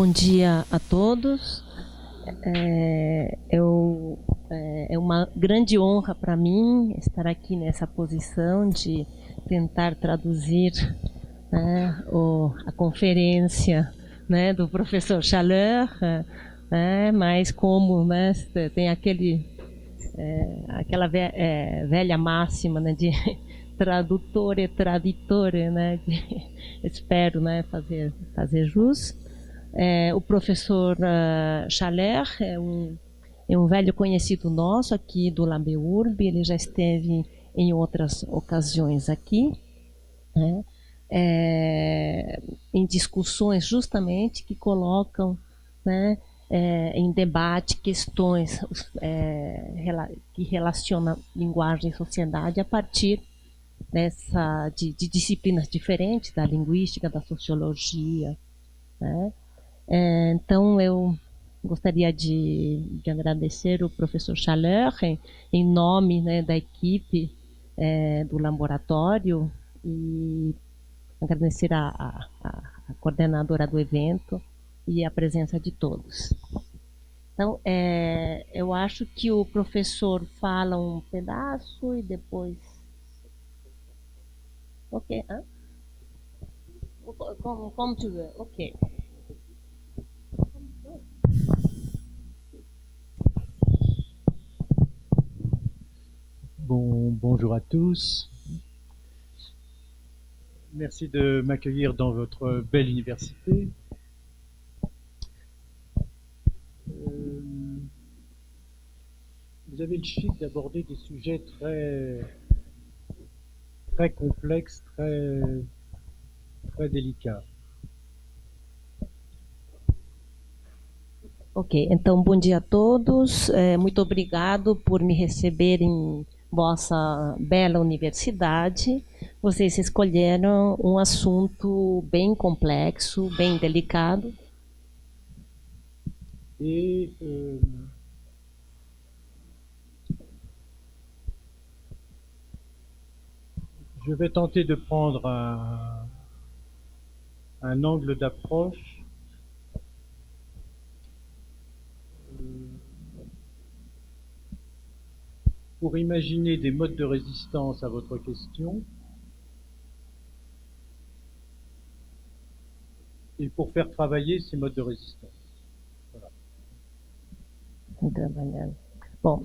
Bom dia a todos. É uma grande honra para mim estar aqui nessa posição de tentar traduzir, né, a conferência, né, do professor Chaleur, mas como, né, tem aquela velha máxima, né, de tradutor e traditore, né, espero, né, fazer jus. O professor Chaleur é um velho conhecido nosso aqui do LabEURB, ele já esteve em outras ocasiões aqui, né, em discussões justamente que colocam, né, em debate questões que relacionam linguagem e sociedade a partir de disciplinas diferentes, da linguística, da sociologia, né? Então, eu gostaria de agradecer o professor Chaleur em nome, né, da equipe do laboratório e agradecer a coordenadora do evento e a presença de todos. Então, eu acho que o professor fala um pedaço e depois... Ok, como tu veux, ok. Bonjour à tous. Merci de m'accueillir dans votre belle université. Vous avez le chic d'aborder des sujets très complexes, très délicats. Ok, então bom dia a todos. Muito obrigado por me receber em vossa bela universidade. Vocês escolheram um assunto bem complexo, bem delicado. Et je vais tenter de prendre un angle d'approche pour imaginer des modes de résistance à votre question et pour faire travailler ces modes de résistance. Voilà. Bom,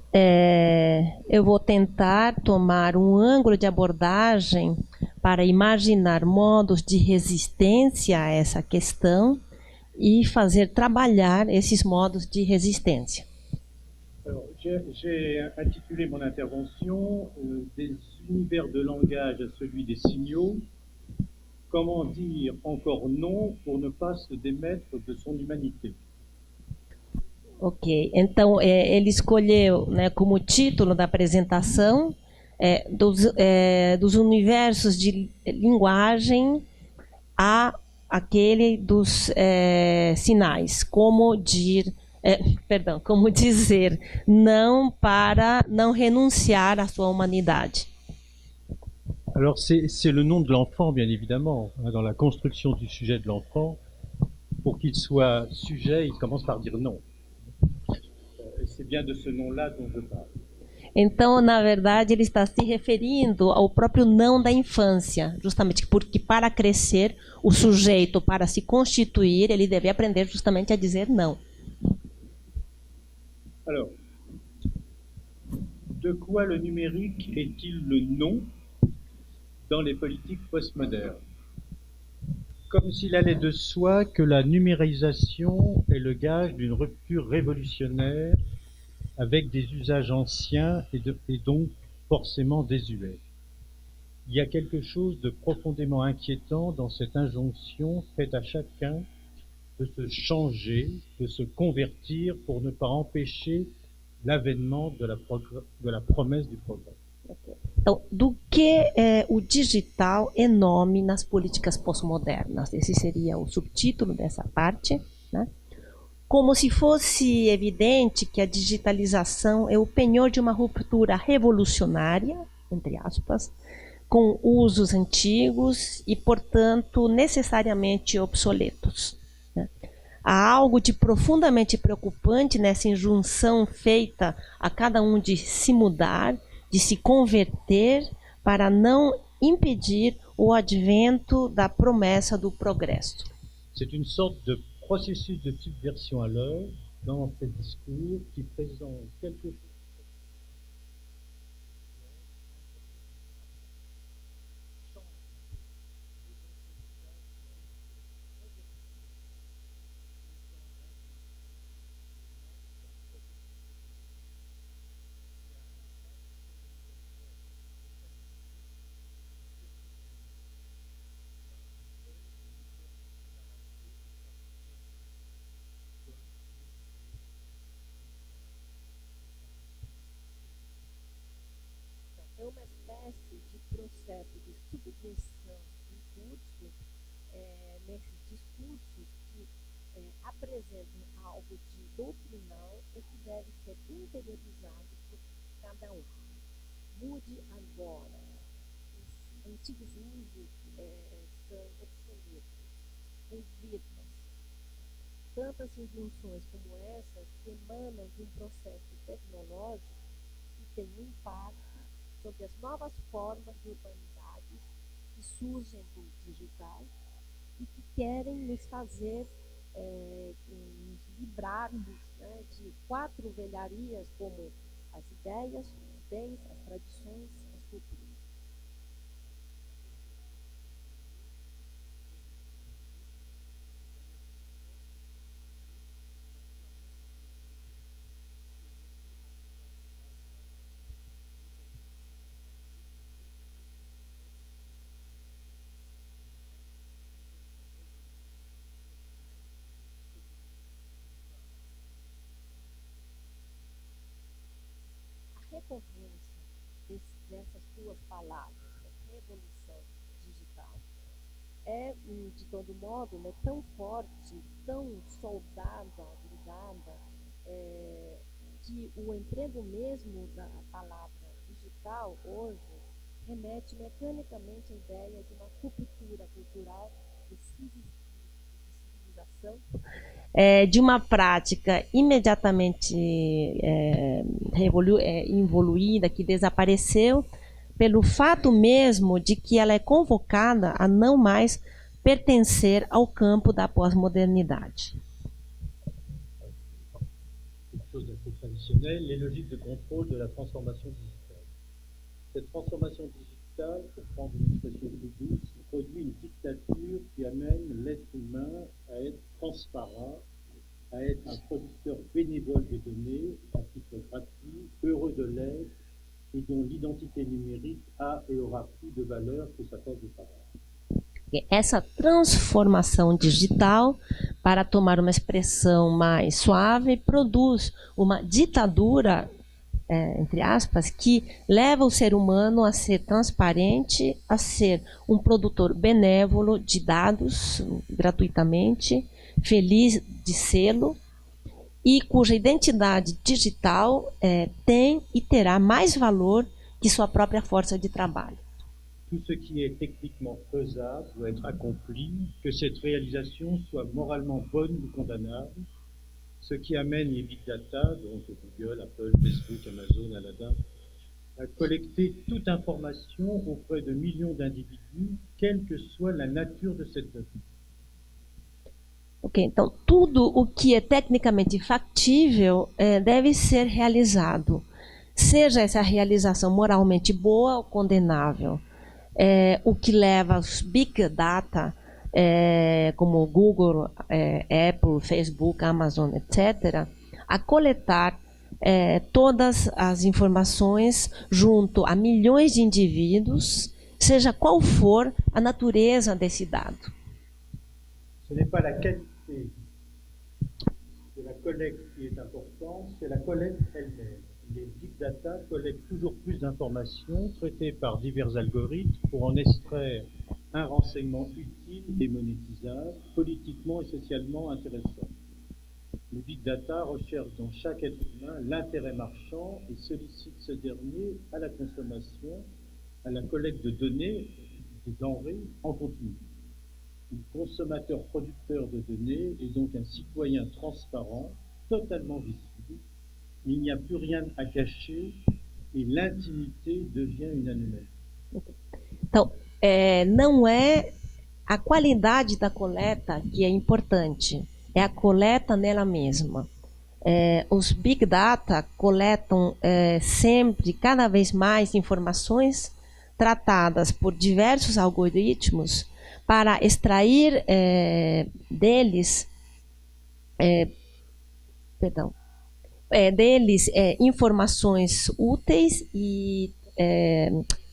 eu vou tentar tomar um ângulo de abordagem para imaginar modos de resistência a essa questão e fazer trabalhar esses modos de resistência. Alors, j'ai intitulé mon intervention des univers de langage à celui des signaux. Comment dire encore non pour ne pas se démettre de son humanité? Ok, então ele escolheu, né, como título da apresentação dos universos de linguagem a aquele dos sinais, como dizer não para não renunciar à sua humanidade. Alors c'est le nom de l'enfant, bien évidemment. Dans la construction du sujet de l'enfant, pour qu'il soit sujet, il commence par dire non. C'est bien de ce nom-là dont je parle. Então, na verdade, ele está se referindo ao próprio não da infância, justamente porque para crescer, o sujeito, para se constituir, ele deve aprender justamente a dizer não. Alors, de quoi le numérique est-il le non dans les politiques postmodernes? Comme s'il allait de soi que la numérisation est le gage d'une rupture révolutionnaire avec des usages anciens et donc forcément désuets. Il y a quelque chose de profondément inquiétant dans cette injonction faite à chacun de se changer, de se convertir pour ne pas empêcher l'avènement de la promesse du progrès. Então, do que o digital é nome nas políticas pós-modernas? Esse seria o subtítulo dessa parte, né? Como se fosse evidente que a digitalização é o penhor de uma ruptura revolucionária, entre aspas, com usos antigos e, portanto, necessariamente obsoletos, né? Há algo de profundamente preocupante nessa injunção feita a cada um de se mudar, de se converter, para não impedir o advento da promessa do progresso. C'est une sorte de processus de subversion à l'œuvre dans ces discours qui présente quelque chose. É uma espécie de processo de subversão em curso nesses discursos que apresentam algo de doutrinal e que deve ser interiorizado por cada um. Mude agora. Os antigos usos são obsoletos. Convirtam-se. Tantas injunções como essas emanam de um processo tecnológico que tem um impacto sobre as novas formas de urbanidades que surgem do digital e que querem nos fazer nos livrarmos, né, de 4 velharias como as ideias, os bens, as tradições, as culturas. Recorrência dessas duas palavras, revolução digital, é, de todo modo, né, tão forte, tão soldada, ligada, que o emprego mesmo da palavra digital hoje remete mecanicamente à ideia de uma ruptura cultural de civilização, de uma prática imediatamente evoluída, que desapareceu, pelo fato mesmo de que ela é convocada a não mais pertencer ao campo da pós-modernidade. Quelque chose d'assez traditionnel, les logiques de contrôle de la transformation digitale. Cette transformation digitale, pour prendre une expression plus douce, produit une dictature qui amène l'être humain à être transparent, à être un producteur bénévole de données, à titre gratuit, heureux de l'être, et dont l'identité numérique a et aura plus de valeur que sa force de travail. Essa transformação digital, para tomar uma expressão mais suave, produz uma ditadura, entre aspas, que leva o ser humano a ser transparente, a ser um produtor benévolo de dados gratuitamente, feliz de sê-lo, e cuja identidade digital tem e terá mais valor que sua própria força de trabalho. Tout ce qui est techniquement faisable doit être accompli, que cette réalisation soit moralement bonne ou condamnable, ce qui amène les big data, donc Google, Apple, Facebook, Amazon, Aladdin, à collecter toute information auprès de millions d'individus, quelle que soit la nature de cette donnée. Ok, então tudo o que é tecnicamente factível deve ser realizado, seja essa realização moralmente boa ou condenável. O que leva aos big data, como Google, Apple, Facebook, Amazon, etc., a coletar todas as informações junto a milhões de indivíduos, seja qual for a natureza desse dado. Ce n'est pas la qualité de la collecte qui est importante, c'est la collecte elle-même. Les big data collectent toujours plus d'informations traitées par divers algorithmes pour en extraire un renseignement utile et monétisable, politiquement et socialement intéressant. Les big data recherchent dans chaque être humain l'intérêt marchand et sollicitent ce dernier à la consommation, à la collecte de données, des denrées en continu. un consommateur-producteur de données et donc un citoyen transparent, totalement visible. Il n'y a plus rien à cacher et l'intimité devient une anomalie. Então, não é a qualidade da coleta que é importante, é a coleta nela mesma. Os Big Data coletam sempre, cada vez mais, informações tratadas por diversos algoritmos para extrair deles informações úteis e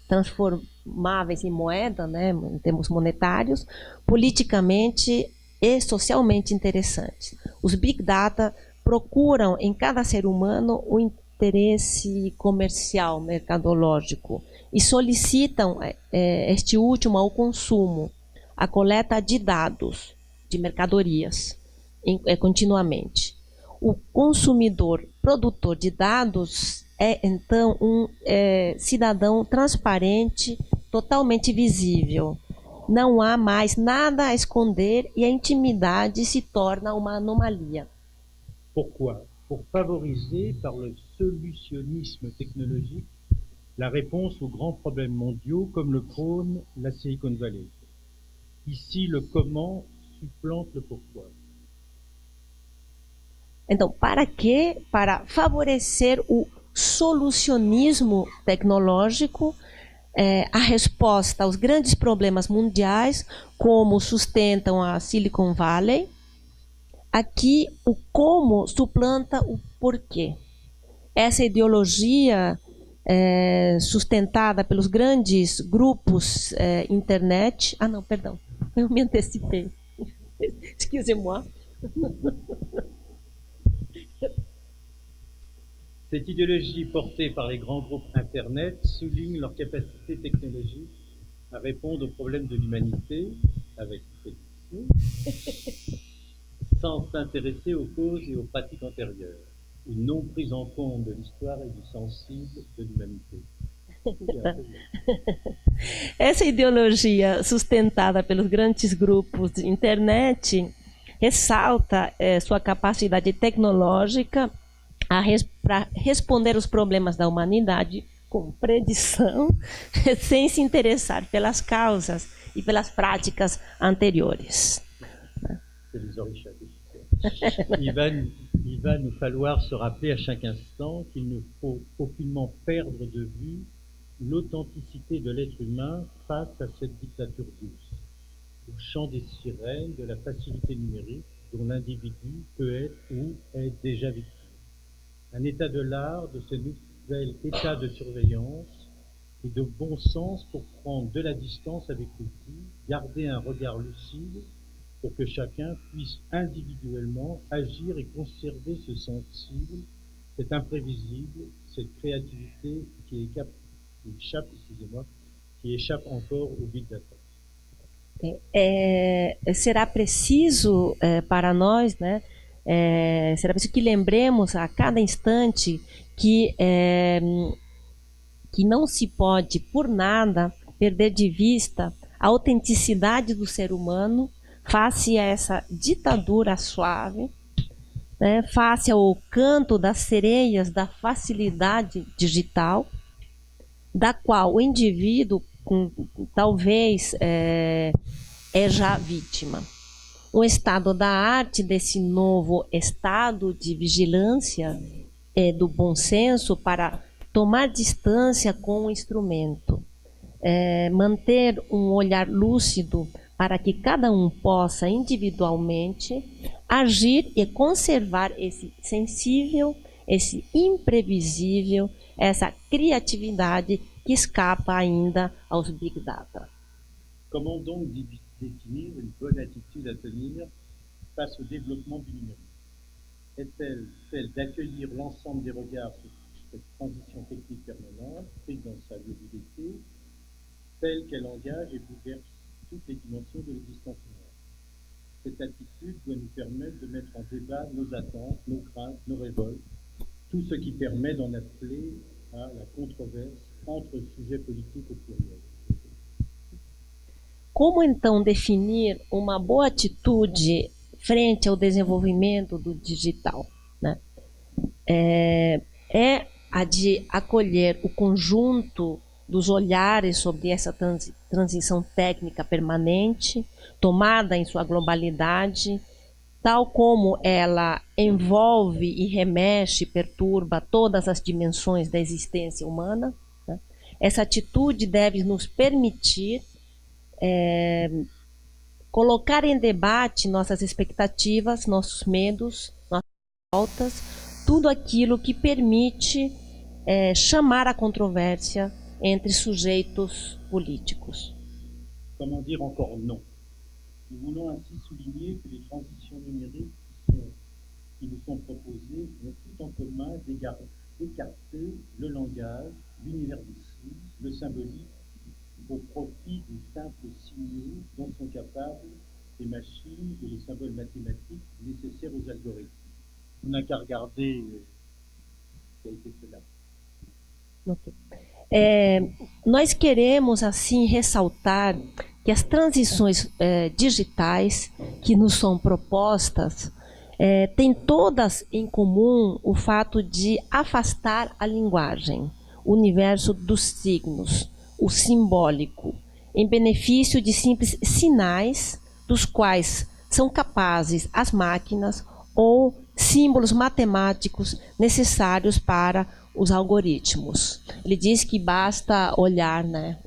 transformáveis em moeda, né, em termos monetários, politicamente e socialmente interessantes. Os Big Data procuram em cada ser humano o interesse comercial, mercadológico, e solicitam este último ao consumo, a coleta de dados, de mercadorias, continuamente. O consumidor produtor de dados é, então, um cidadão transparente, totalmente visível. Não há mais nada a esconder e a intimidade se torna uma anomalia. Pourquoi? Pour favoriser, par le solutionnisme technologique, la réponse aux grands problèmes mondiaux comme le prône la Silicon Valley. Ici, le comment supplante le pourquoi. Então, para quê? Para favorecer o solucionismo tecnológico, a resposta aos grandes problemas mundiais, como sustentam a Silicon Valley. Aqui, o como suplanta o porquê. Essa ideologia sustentada pelos grandes grupos internet... Ah, não, perdão, eu me antecipei. Excusez-moi. Cette idéologie portée par les grands groupes Internet souligne leur capacité technologique à répondre aux problèmes de l'humanité avec précision, sans s'intéresser aux causes et aux pratiques antérieures, une non prise en compte de l'histoire et du sensible de l'humanité. Essa ideologia sustentada pelos grandes grupos de internet ressalta sua capacidade tecnológica para responder os problemas da humanidade com predição, sem se interessar pelas causas e pelas práticas anteriores. Il va nous falloir se rappeler à chaque instant qu'il ne faut aucunement perdre de vue l'authenticité de l'être humain face à cette dictature douce, au chant des sirènes, de la facilité numérique dont l'individu peut être ou est déjà victime. Un état de l'art de ce nouvel état de surveillance et de bon sens pour prendre de la distance avec l'outil, garder un regard lucide pour que chacun puisse individuellement agir et conserver ce sensible, cet imprévisible, cette créativité qui échappe encore au Big Data. Será preciso para nós, né? Será preciso que lembremos a cada instante que não se pode, por nada, perder de vista a autenticidade do ser humano face a essa ditadura suave, né, face ao canto das sereias da facilidade digital, da qual o indivíduo talvez é já vítima. Um estado da arte desse novo estado de vigilância do bom senso para tomar distância com o instrumento, manter um olhar lúcido para que cada um possa individualmente agir e conservar esse sensível, esse imprevisível, essa criatividade que escapa ainda aos Big Data. Comment donc définir une bonne attitude à tenir face au développement du numérique? Est-elle celle d'accueillir l'ensemble des regards sur cette transition technique permanente, prise dans sa globalité, telle qu'elle engage et bouleverse toutes les dimensions de l'existence humaine? Cette attitude doit nous permettre de mettre en débat nos attentes, nos craintes, nos révoltes, tout ce qui permet d'en appeler à la controverse entre sujets politiques au pluriel. Como então definir uma boa atitude frente ao desenvolvimento do digital, né? É a de acolher o conjunto dos olhares sobre essa transição técnica permanente, tomada em sua globalidade, tal como ela envolve e remexe, perturba todas as dimensões da existência humana, né? Essa atitude deve nos permitir colocar em debate nossas expectativas, nossos medos, nossas faltas, tudo aquilo que permite chamar a controvérsia entre sujeitos políticos. Comment dire encore non? Nous voulons ainsi souligner que les transitions numériques qui nous sont proposées ont tout en commun d'écarter le langage, l'univers des signes, le symbolique, au profit des simples signaux dont sont capables les machines et les symboles mathématiques nécessaires aux algorithmes. On n'a qu'à regarder ce qui a été fait là. Okay. Nós queremos assim ressaltar que as transições digitais que nos são propostas têm todas em comum o fato de afastar a linguagem, o universo dos signos, o simbólico, em benefício de simples sinais dos quais são capazes as máquinas ou símbolos matemáticos necessários para os algoritmos. Ele diz que basta olhar, né?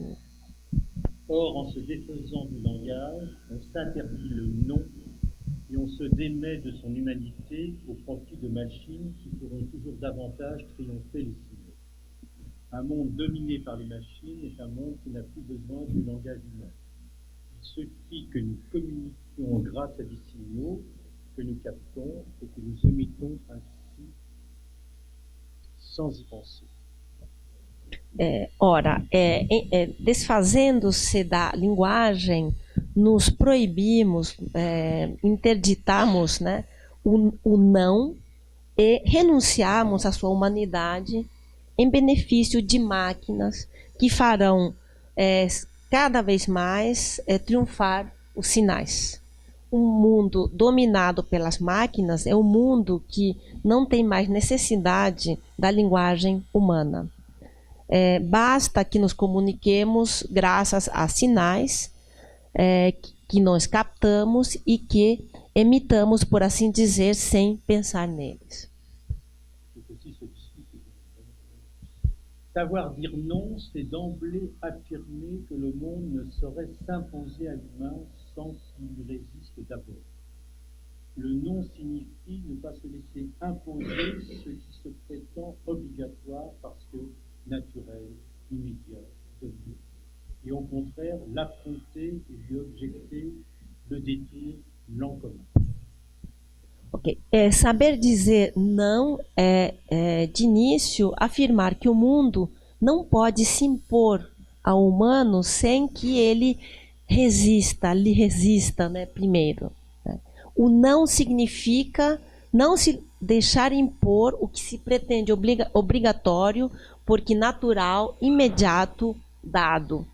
Or, en se défaisant du langage, on s'interdit le non et on se démet de son humanité au profit de machines qui feront toujours davantage triompher les signes. Un monde dominé par les machines est un monde qui n'a plus besoin du langage humain. Il suffit que nous communiquions grâce à des signaux que nous captons et que nous émettons ainsi sans y penser. Desfazendo-se da linguagem, nos proibimos, interditamos, né, o não e renunciamos à sua humanidade em benefício de máquinas que farão cada vez mais triunfar os sinais. Um mundo dominado pelas máquinas é um mundo que não tem mais necessidade da linguagem humana. Basta que nos comuniquemos graças a sinais que nós captamos e que emitamos, por assim dizer, sem pensar neles. Savoir dire non, c'est d'emblée affirmer que le monde ne saurait s'imposer à l'humain sans qu'il lui résiste d'abord. Le non signifie ne pas se laisser imposer ce qui se prétend obligatoire parce que naturel, immédiat, obvious, et au contraire l'affronter et lui objecter, le détour, l'en commun. Ok. Saber dizer não de início, afirmar que o mundo não pode se impor ao humano sem que ele lhe resista, né, primeiro. Né? O não significa não se deixar impor o que se pretende obrigatório, porque natural, imediato, dado.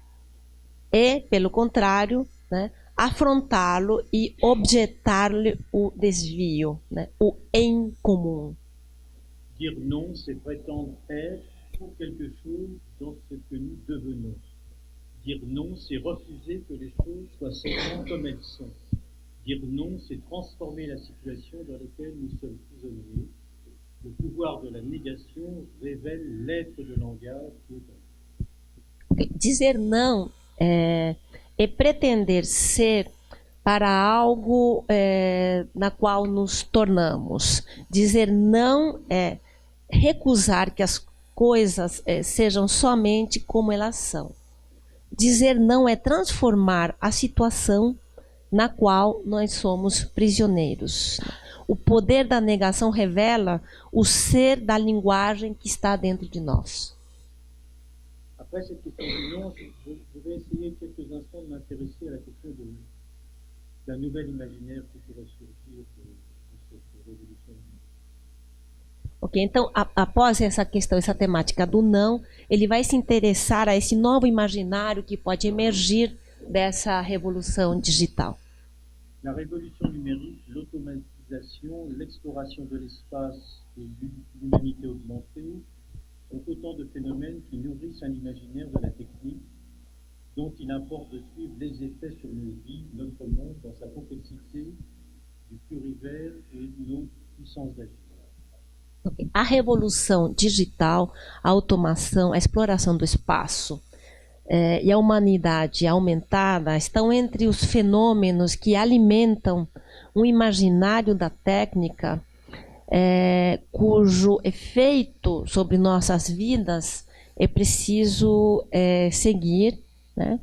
E, pelo contrário, né, afrontá-lo e objetar-lhe o desvio, né, o em comum. Dire non, c'est prétendre être pour quelque chose dans ce que nous devenons. Dire non, c'est refuser que les choses soient seulement comme elles sont. Dire non, c'est transformer la situation dans laquelle nous sommes prisonniers. Le pouvoir de la négation révèle l'être de langage qui est en nous. Dizer não é pretender ser para algo na qual nos tornamos. Dizer não é recusar que as coisas sejam somente como elas são. Dizer não é transformar a situação na qual nós somos prisioneiros. O poder da negação revela o ser da linguagem que está dentro de nós. Après cette question du non, je vais essayer quelques instants de m'intéresser à la question d'un nouvel imaginaire qui pourrait surgir de cette révolution. Ok, então após essa questão, essa temática do não, ele vai se interessar a esse novo imaginário que pode emergir dessa revolução digital? La révolution numérique, l'automatisation, l'exploration de l'espace et l'humanité augmentée sont autant de phénomènes qui nourrissent un imaginaire de la technique dont il importe de suivre les effets sur nos vies, notre monde, dans sa complexité, du plurivers et nos puissances d'agir. A revolução digital, a automação, a exploração do espaço e a humanidade aumentada estão entre os fenômenos que alimentam um imaginário da técnica cujo efeito sobre nossas vidas é preciso seguir, né?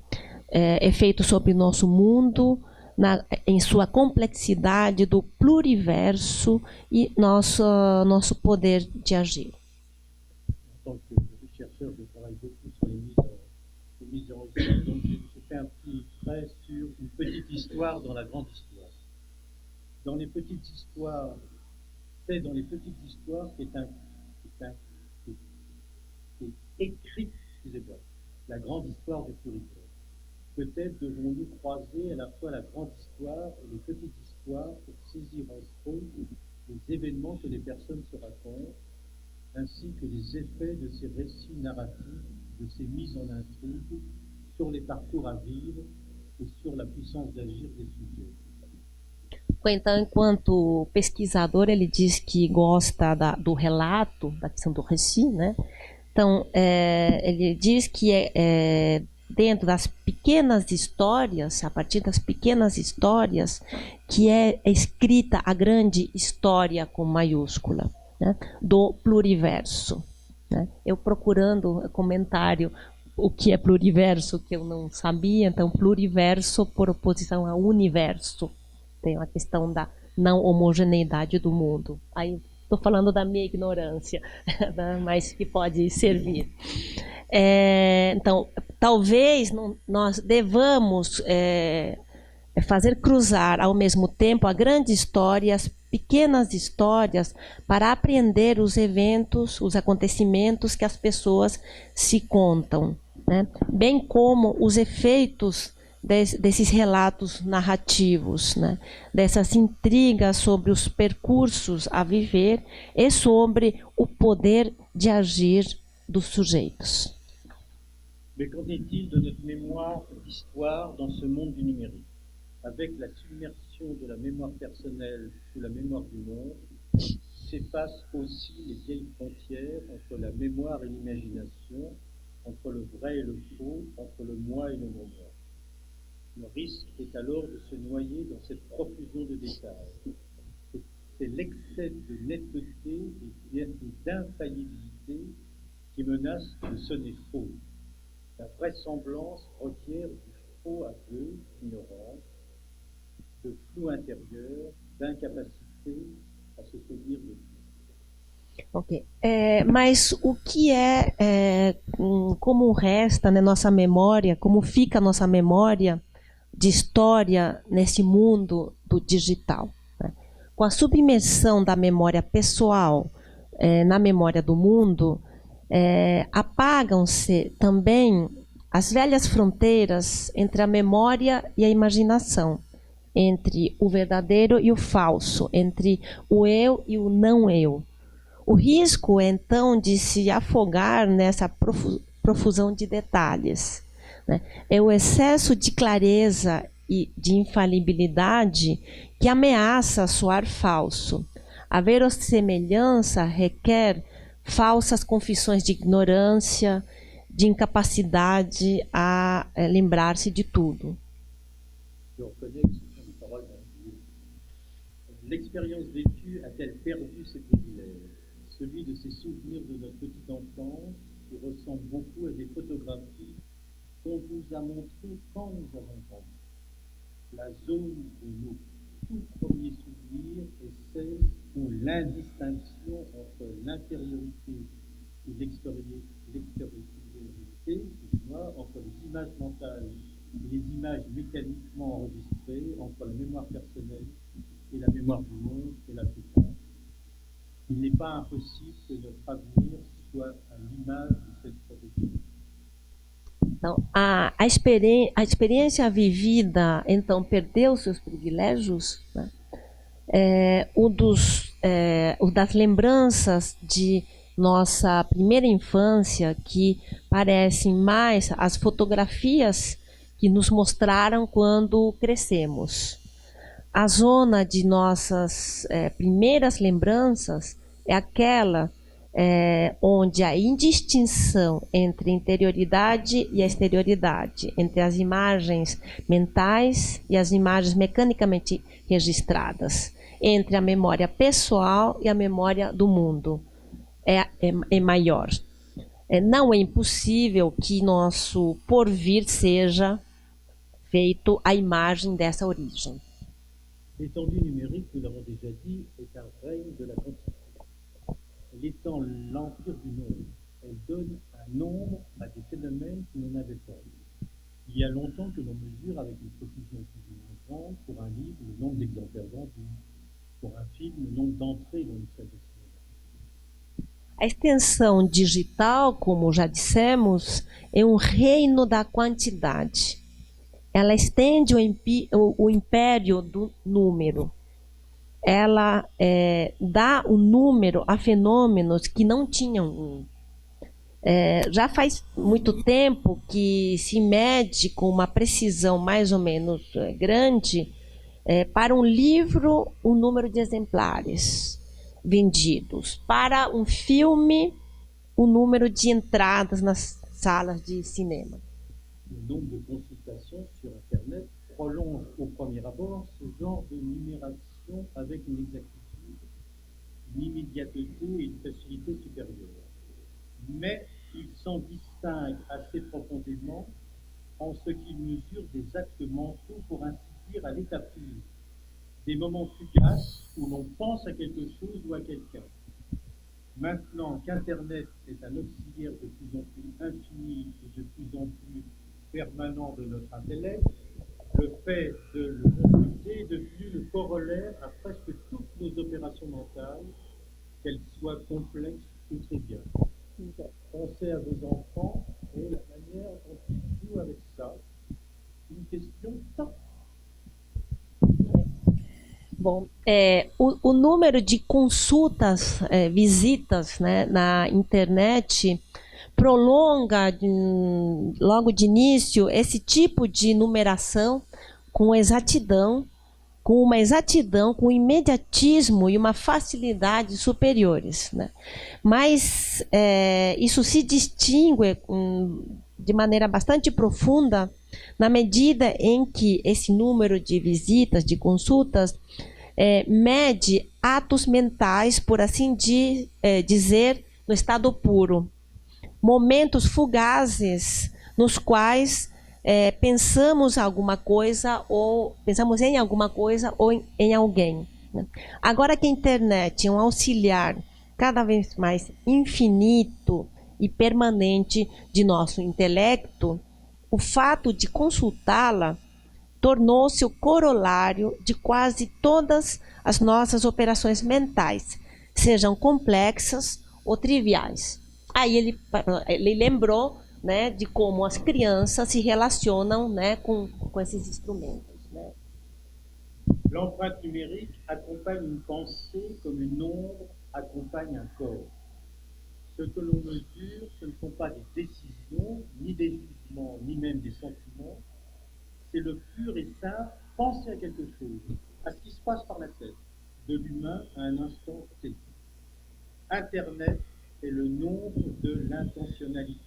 Efeito sobre nosso mundo, em sua complexidade do pluriverso e nosso poder de agir. En tant que chercheur, je travaille beaucoup sur les mises en récit, donc j'ai fait un petit trait sur une petite histoire dans la grande histoire. Dans les petites histoires, c'est dans les petites histoires qu'est écrite, excusez-moi, la grande histoire du pluriverse. Peut-être devons-nous croiser à la fois la grande histoire et les petites histoires pour saisir entre eux les événements que les personnes se racontent, ainsi que les effets de ces récits narratifs, de ces mises en intrigue, sur les parcours à vivre et sur la puissance d'agir des sujets. Então, enquanto pesquisador, ele diz que gosta do relato, da questão do récit, né? Então, ele diz que dentro das pequenas histórias, a partir das pequenas histórias, que é escrita a grande história com maiúscula, né? Do pluriverso. Né? Eu procurando comentário o que é pluriverso, que eu não sabia, então pluriverso por oposição ao universo. Tem a questão da não homogeneidade do mundo. Aí estou falando da minha ignorância, mas que pode servir. Então, talvez nós devamos fazer cruzar ao mesmo tempo a grande história e as pequenas histórias para aprender os eventos, os acontecimentos que as pessoas se contam, né? Bem como os efeitos desses relatos narrativos, né? Dessas intrigas sobre os percursos a viver e sobre o poder de agir dos sujeitos. Mais qu'en est-il de notre mémoire d'histoire dans ce monde du numérique? Avec la submersion de la mémoire personnelle sous la mémoire du monde, s'effacent aussi les vieilles frontières entre la mémoire et l'imagination, entre le vrai et le faux, entre le moi et le non-moi. Le risque est alors de se noyer dans cette profusion de détails. C'est l'excès de netteté et d'infaillibilité qui menace de sonner faux. La vraisemblance requiert du faux aveu, d'ignorance, de flou intérieur, d'incapacité à se souvenir de tout. Ok. Mas o que como resta, né, nossa memória, como fica a nossa memória de história nesse mundo do digital, né? Com a submersão da memória pessoal na memória do mundo, apagam-se também as velhas fronteiras entre a memória e a imaginação, entre o verdadeiro e o falso, entre o eu e o não eu. O risco é então de se afogar nessa profusão de detalhes, né? É o excesso de clareza e de infalibilidade que ameaça soar falso. A verossemelhança requer falsas confissões de ignorância, de incapacidade a lembrar-se de tudo. Je reconnais que ce sont des paroles d'un Dieu. L'expérience vécue a-t-elle perdu ses privilèges? Celui de ses souvenirs de notre petite enfance, qui ressemble beaucoup à des photographies qu'on nous a montrées quand nous avons grandi. La zone de nos tout premiers souvenirs est celle où l'indistinction entre l'intériorité et l'extériorité, entre les images mentales et les images mécaniquement enregistrées, entre la mémoire personnelle et la mémoire du monde et la plupart. Il n'est pas impossible que notre avenir soit à l'image de cette protection. Então, a experiência vivida, então, perdeu seus privilégios, né? O das lembranças de nossa primeira infância, que parecem mais as fotografias que nos mostraram quando crescemos. A zona de nossas primeiras lembranças é aquela onde a indistinção entre interioridade e exterioridade, entre as imagens mentais e as imagens mecanicamente registradas, entre a memória pessoal e a memória do mundo, é maior. Não é impossível que nosso porvir seja feito à imagem dessa origem. L'étendue numérique, nous l'avons déjà dit, est un règne de la quantité. Elle étend l'empire du nombre. Elle donne un nombre à des phénomènes qui n'en avaient pas. Il y a longtemps que l'on mesure avec une précision plus ou moins grande, pour un livre, le nombre d'exemplaires vendus, pour un film, le nombre d'entrées dans une salle de cinéma. A extensão digital, como já dissemos, é um reino da quantidade. Ela estende o império do número. Ela dá o número a fenômenos que não tinham um. Já faz muito tempo que se mede com uma precisão mais ou menos grande, para um livro, o número de exemplares vendidos. Para um filme, o número de entradas nas salas de cinema. Le nombre de consultations sur Internet prolonge au premier abord ce genre de numération avec une exactitude, une immédiateté et une facilité supérieure. Mais il s'en distingue assez profondément en ce qu'il mesure des actes mentaux, pour ainsi dire, à l'état pur, des moments fugaces où l'on pense à quelque chose ou à quelqu'un. Maintenant qu'Internet est un auxiliaire de plus en plus infini et de plus en plus permanent de notre intellect, le fait de le consulter est devenu le corollaire à presque toutes nos opérations mentales, qu'elles soient complexes ou triviales. Pensez à vos enfants et la manière dont ils jouent avec ça. Une question top. Bom, o número de consultas, visitas, né, na internet prolonga logo de início esse tipo de numeração com exatidão, com um imediatismo e uma facilidade superiores, né? Mas isso se distingue de maneira bastante profunda na medida em que esse número de visitas, de consultas, mede atos mentais, por assim dizer, no estado puro. Momentos fugazes nos quais pensamos em alguma coisa ou em alguém. Agora que a internet é um auxiliar cada vez mais infinito e permanente de nosso intelecto, o fato de consultá-la tornou-se o corolário de quase todas as nossas operações mentais, sejam complexas ou triviais. Aí ele lembrou, né, de como as crianças se relacionam, né, com esses instrumentos, né? L'empreinte numérique accompagne une pensée comme un nombre accompagne un corps. Ce que l'on mesure, ce ne sont pas des décisions, ni des jugements, ni même des sentiments. C'est le pur et simple penser à quelque chose, à ce qui se passe par la tête, de l'humain à un instant T. Internet est le nombre de l'intentionnalité.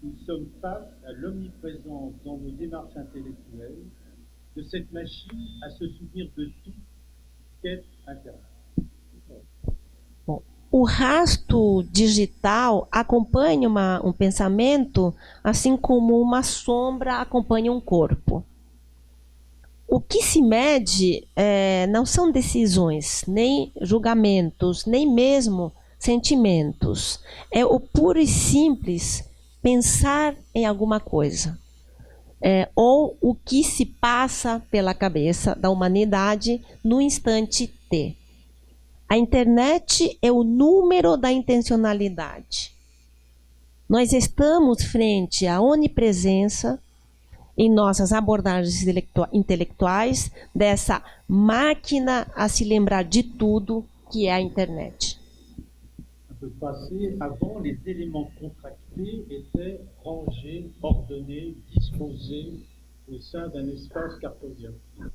Nous sommes face à l'omniprésence dans nos démarches intellectuelles de cette machine à se souvenir de tout qu'est Internet. Bom, o rastro digital acompanha um pensamento, assim como uma sombra acompanha um corpo. O que se mede não são decisões, nem julgamentos, nem mesmo sentimentos. É o puro e simples pensar em alguma coisa. Ou o que se passa pela cabeça da humanidade no instante T. A internet é o número da intencionalidade. nós estamos frente à onipresença em nossas abordagens intelectuais dessa máquina a se lembrar de tudo que é a internet. Un peu passé, avant, les éléments contractés étaient rangés, ordonnés, disposés au sein d'un espace cartographique.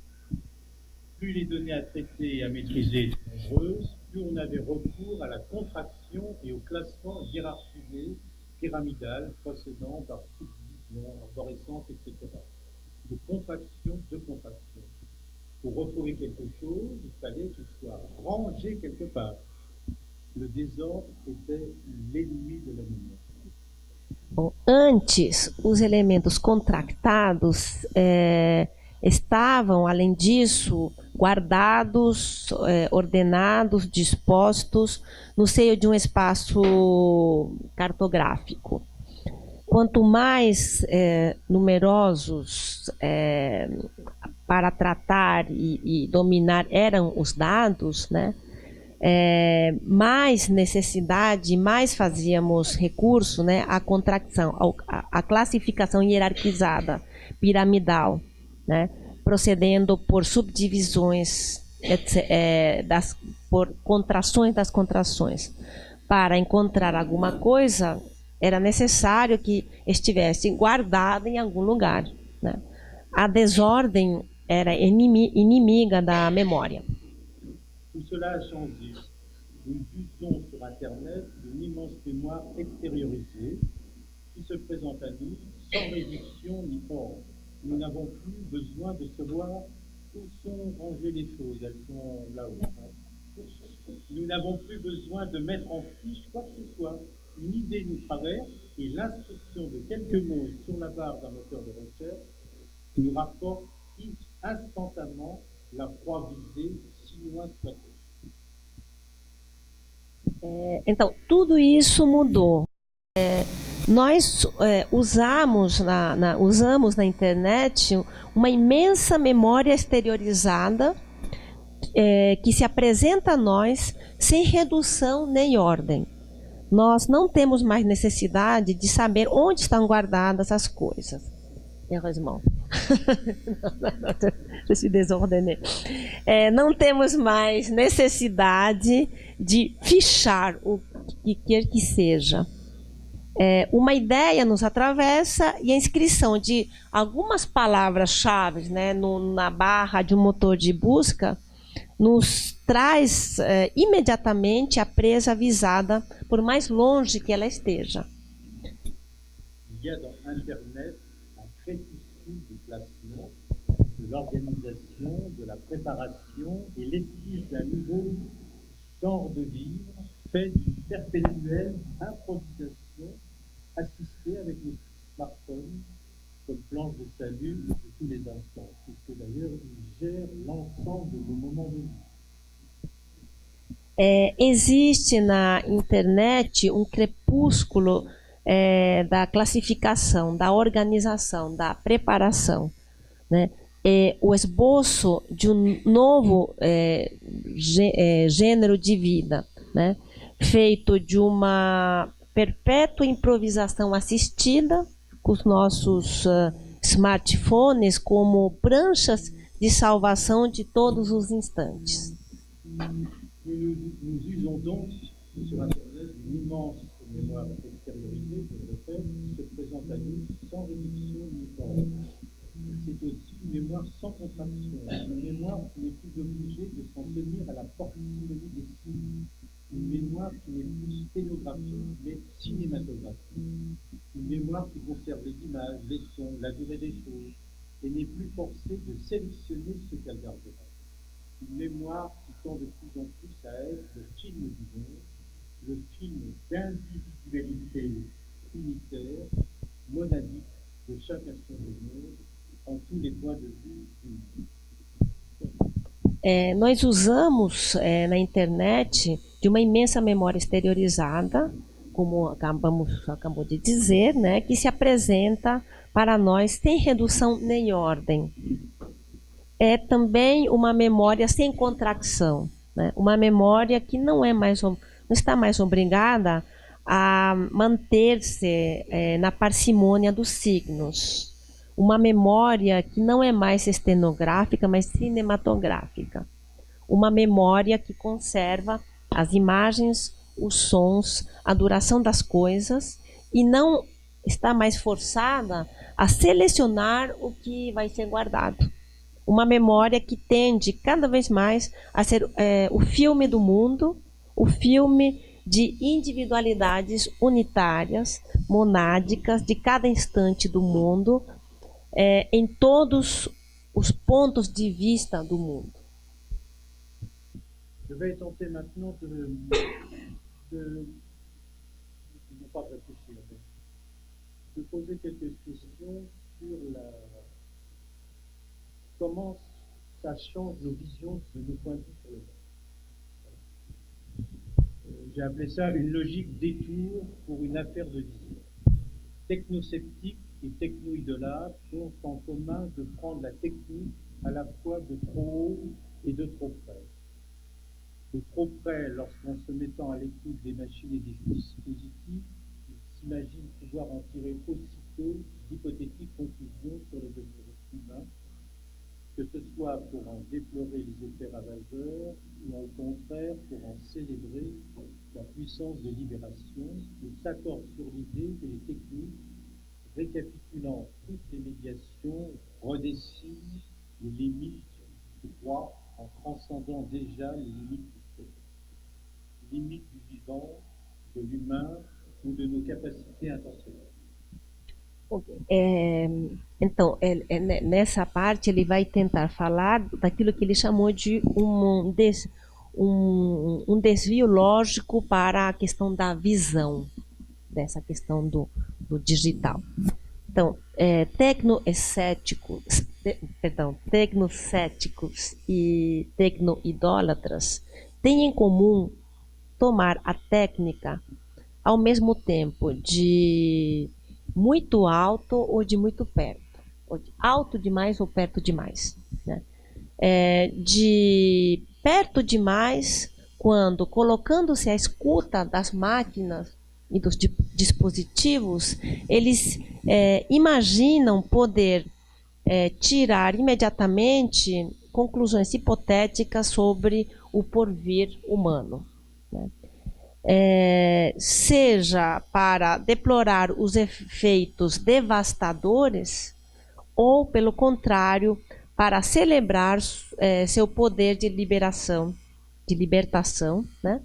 Plus les données à traiter et à maîtriser étaient nombreuses, plus on avait recours à la contraction et au classement hiérarchisé, pyramidal, procédant par subdivision, arborescence, etc. De contraction. Pour retrouver quelque chose, il fallait qu'il soit rangé quelque part. Le désordre était l'ennemi de la lumière. Bom, antes, os elementos contractados estavam, além disso, guardados, ordenados, dispostos no seio de um espaço cartográfico. Quanto mais numerosos para tratar e dominar eram os dados, né? Mais necessidade, mais fazíamos recurso, né, à contração, à classificação hierarquizada, piramidal, né, procedendo por subdivisões, por contrações das contrações. Para encontrar alguma coisa, era necessário que estivesse guardada em algum lugar, né? A desordem era inimiga da memória. Tout cela a changé. Nous diffusons sur Internet une immense mémoire extériorisée qui se présente à nous sans réduction ni ordre. Nous n'avons plus besoin de savoir où sont rangées les choses. Elles sont là-haut. Nous n'avons plus besoin de mettre en fiche quoi que ce soit. Une idée nous traverse et l'inscription de quelques mots sur la barre d'un moteur de recherche nous rapporte instantanément la proie visée, si loin soit-elle. Então, tudo isso mudou. Nós usamos na internet uma imensa memória exteriorizada que se apresenta a nós sem redução nem ordem. Nós não temos mais necessidade de saber onde estão guardadas as coisas. Heureusement. Je suis désordonnée. Não temos mais necessidade de fichar o que quer que seja. Uma ideia nos atravessa e a inscrição de algumas palavras-chave, né, na barra de um motor de busca nos traz imediatamente a presa avisada, por mais longe que ela esteja. Il y a dans Internet un crépuscule du classement, de l'organisation, de la préparation et l'esquisse d'un nouveau genre de vivre fait d'une perpétuelle improvisation assistée avec nos smartphones comme planche de salut de tous les instants, puisque d'ailleurs ils gèrent l'ensemble de nos moments de vie. Existe na internet um crepúsculo da classificação, da organização, da preparação, né? O esboço de um novo gênero de vida, né? Feito de uma perpétua improvisação assistida com os nossos smartphones como pranchas de salvação de todos os instantes. Nous usons donc sur Internet une immense mémoire extériorisée, je le répète, qui se présente à nous sans réduction ni ordre. C'est aussi une mémoire sans contraction, une mémoire qui n'est plus obligée de s'en tenir à la parcimonie des signes, une mémoire qui n'est plus sténographique, mais cinématographique, une mémoire qui conserve les images, les sons, la durée des choses, et n'est plus forcée de sélectionner ce qu'elle gardera. Une mémoire qui tend de plus en plus à être le film du monde, le film d'individualité unitaire, monadique de chaque instant du monde, en tous les points de vue du monde. Nós usamos na internet de uma imensa memória exteriorizada, como acabou de dizer, né, que se apresenta para nós sem redução nem ordem. É também uma memória sem contracção, né? Uma memória que não está mais obrigada a manter-se na parcimônia dos signos. Uma memória que não é mais estenográfica, mas cinematográfica. Uma memória que conserva as imagens, os sons, a duração das coisas e não está mais forçada a selecionar o que vai ser guardado. Uma memória que tende cada vez mais a ser o filme do mundo, o filme de individualidades unitárias, monádicas, de cada instante do mundo, em todos os pontos de vista do mundo. Je vais tenter maintenant non pas de réfléchir, mais de poser quelques questions sur comment ça change nos visions de nos points de vue sur le monde. J'ai appelé ça une logique détour pour une affaire de vision. Technosceptiques et techno-idolâtres ont en commun de prendre la technique à la fois de trop haut et de trop près. De trop près, lorsqu'en se mettant à l'écoute des machines et des dispositifs, ils s'imaginent pouvoir en tirer aussitôt d'hypothétiques conclusions sur le devenir humain, que ce soit pour en déplorer les effets ravageurs ou au contraire pour en célébrer la puissance de libération. Ils s'accordent sur l'idée que les techniques, récapitulant toutes les médiations, redessinent les limites du droit en transcendant déjà les limites du fait, limites du vivant, de l'humain ou de nos capacités intentionnelles. Então, nessa parte ele vai tentar falar daquilo que ele chamou de um desvio lógico para a questão da visão, dessa questão do digital. Então, tecnocéticos e tecnoidólatras têm em comum tomar a técnica ao mesmo tempo de muito alto ou de muito perto, ou de alto demais ou perto demais, né? De perto demais, quando colocando-se à escuta das máquinas e dos dispositivos, eles imaginam poder tirar imediatamente conclusões hipotéticas sobre o porvir humano, né? Seja para deplorar os efeitos devastadores ou, pelo contrário, para celebrar seu poder de libertação, né?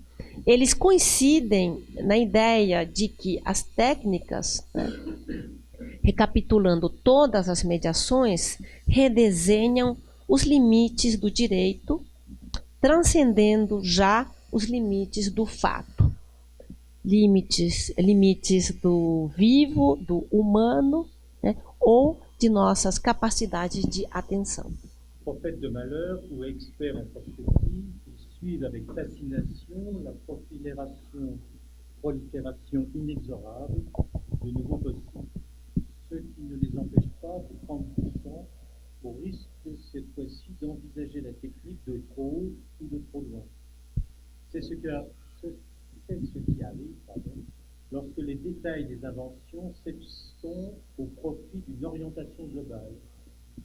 Eles coincidem na ideia de que as técnicas, né, recapitulando todas as mediações, redesenham os limites do direito, transcendendo já os limites do fato, limites do vivo, do humano, né, ou de nossas capacidades de atenção. Prophètes de malheur ou experts en prospective, ils suivent avec fascination la prolifération inexorable de nouveaux possibles, ce qui ne les empêche pas de prendre du temps au risque cette fois-ci d'envisager la technique de trop haut ou de trop loin. C'est ce qui arrive lorsque les détails des inventions s'extompent au profit d'une orientation globale,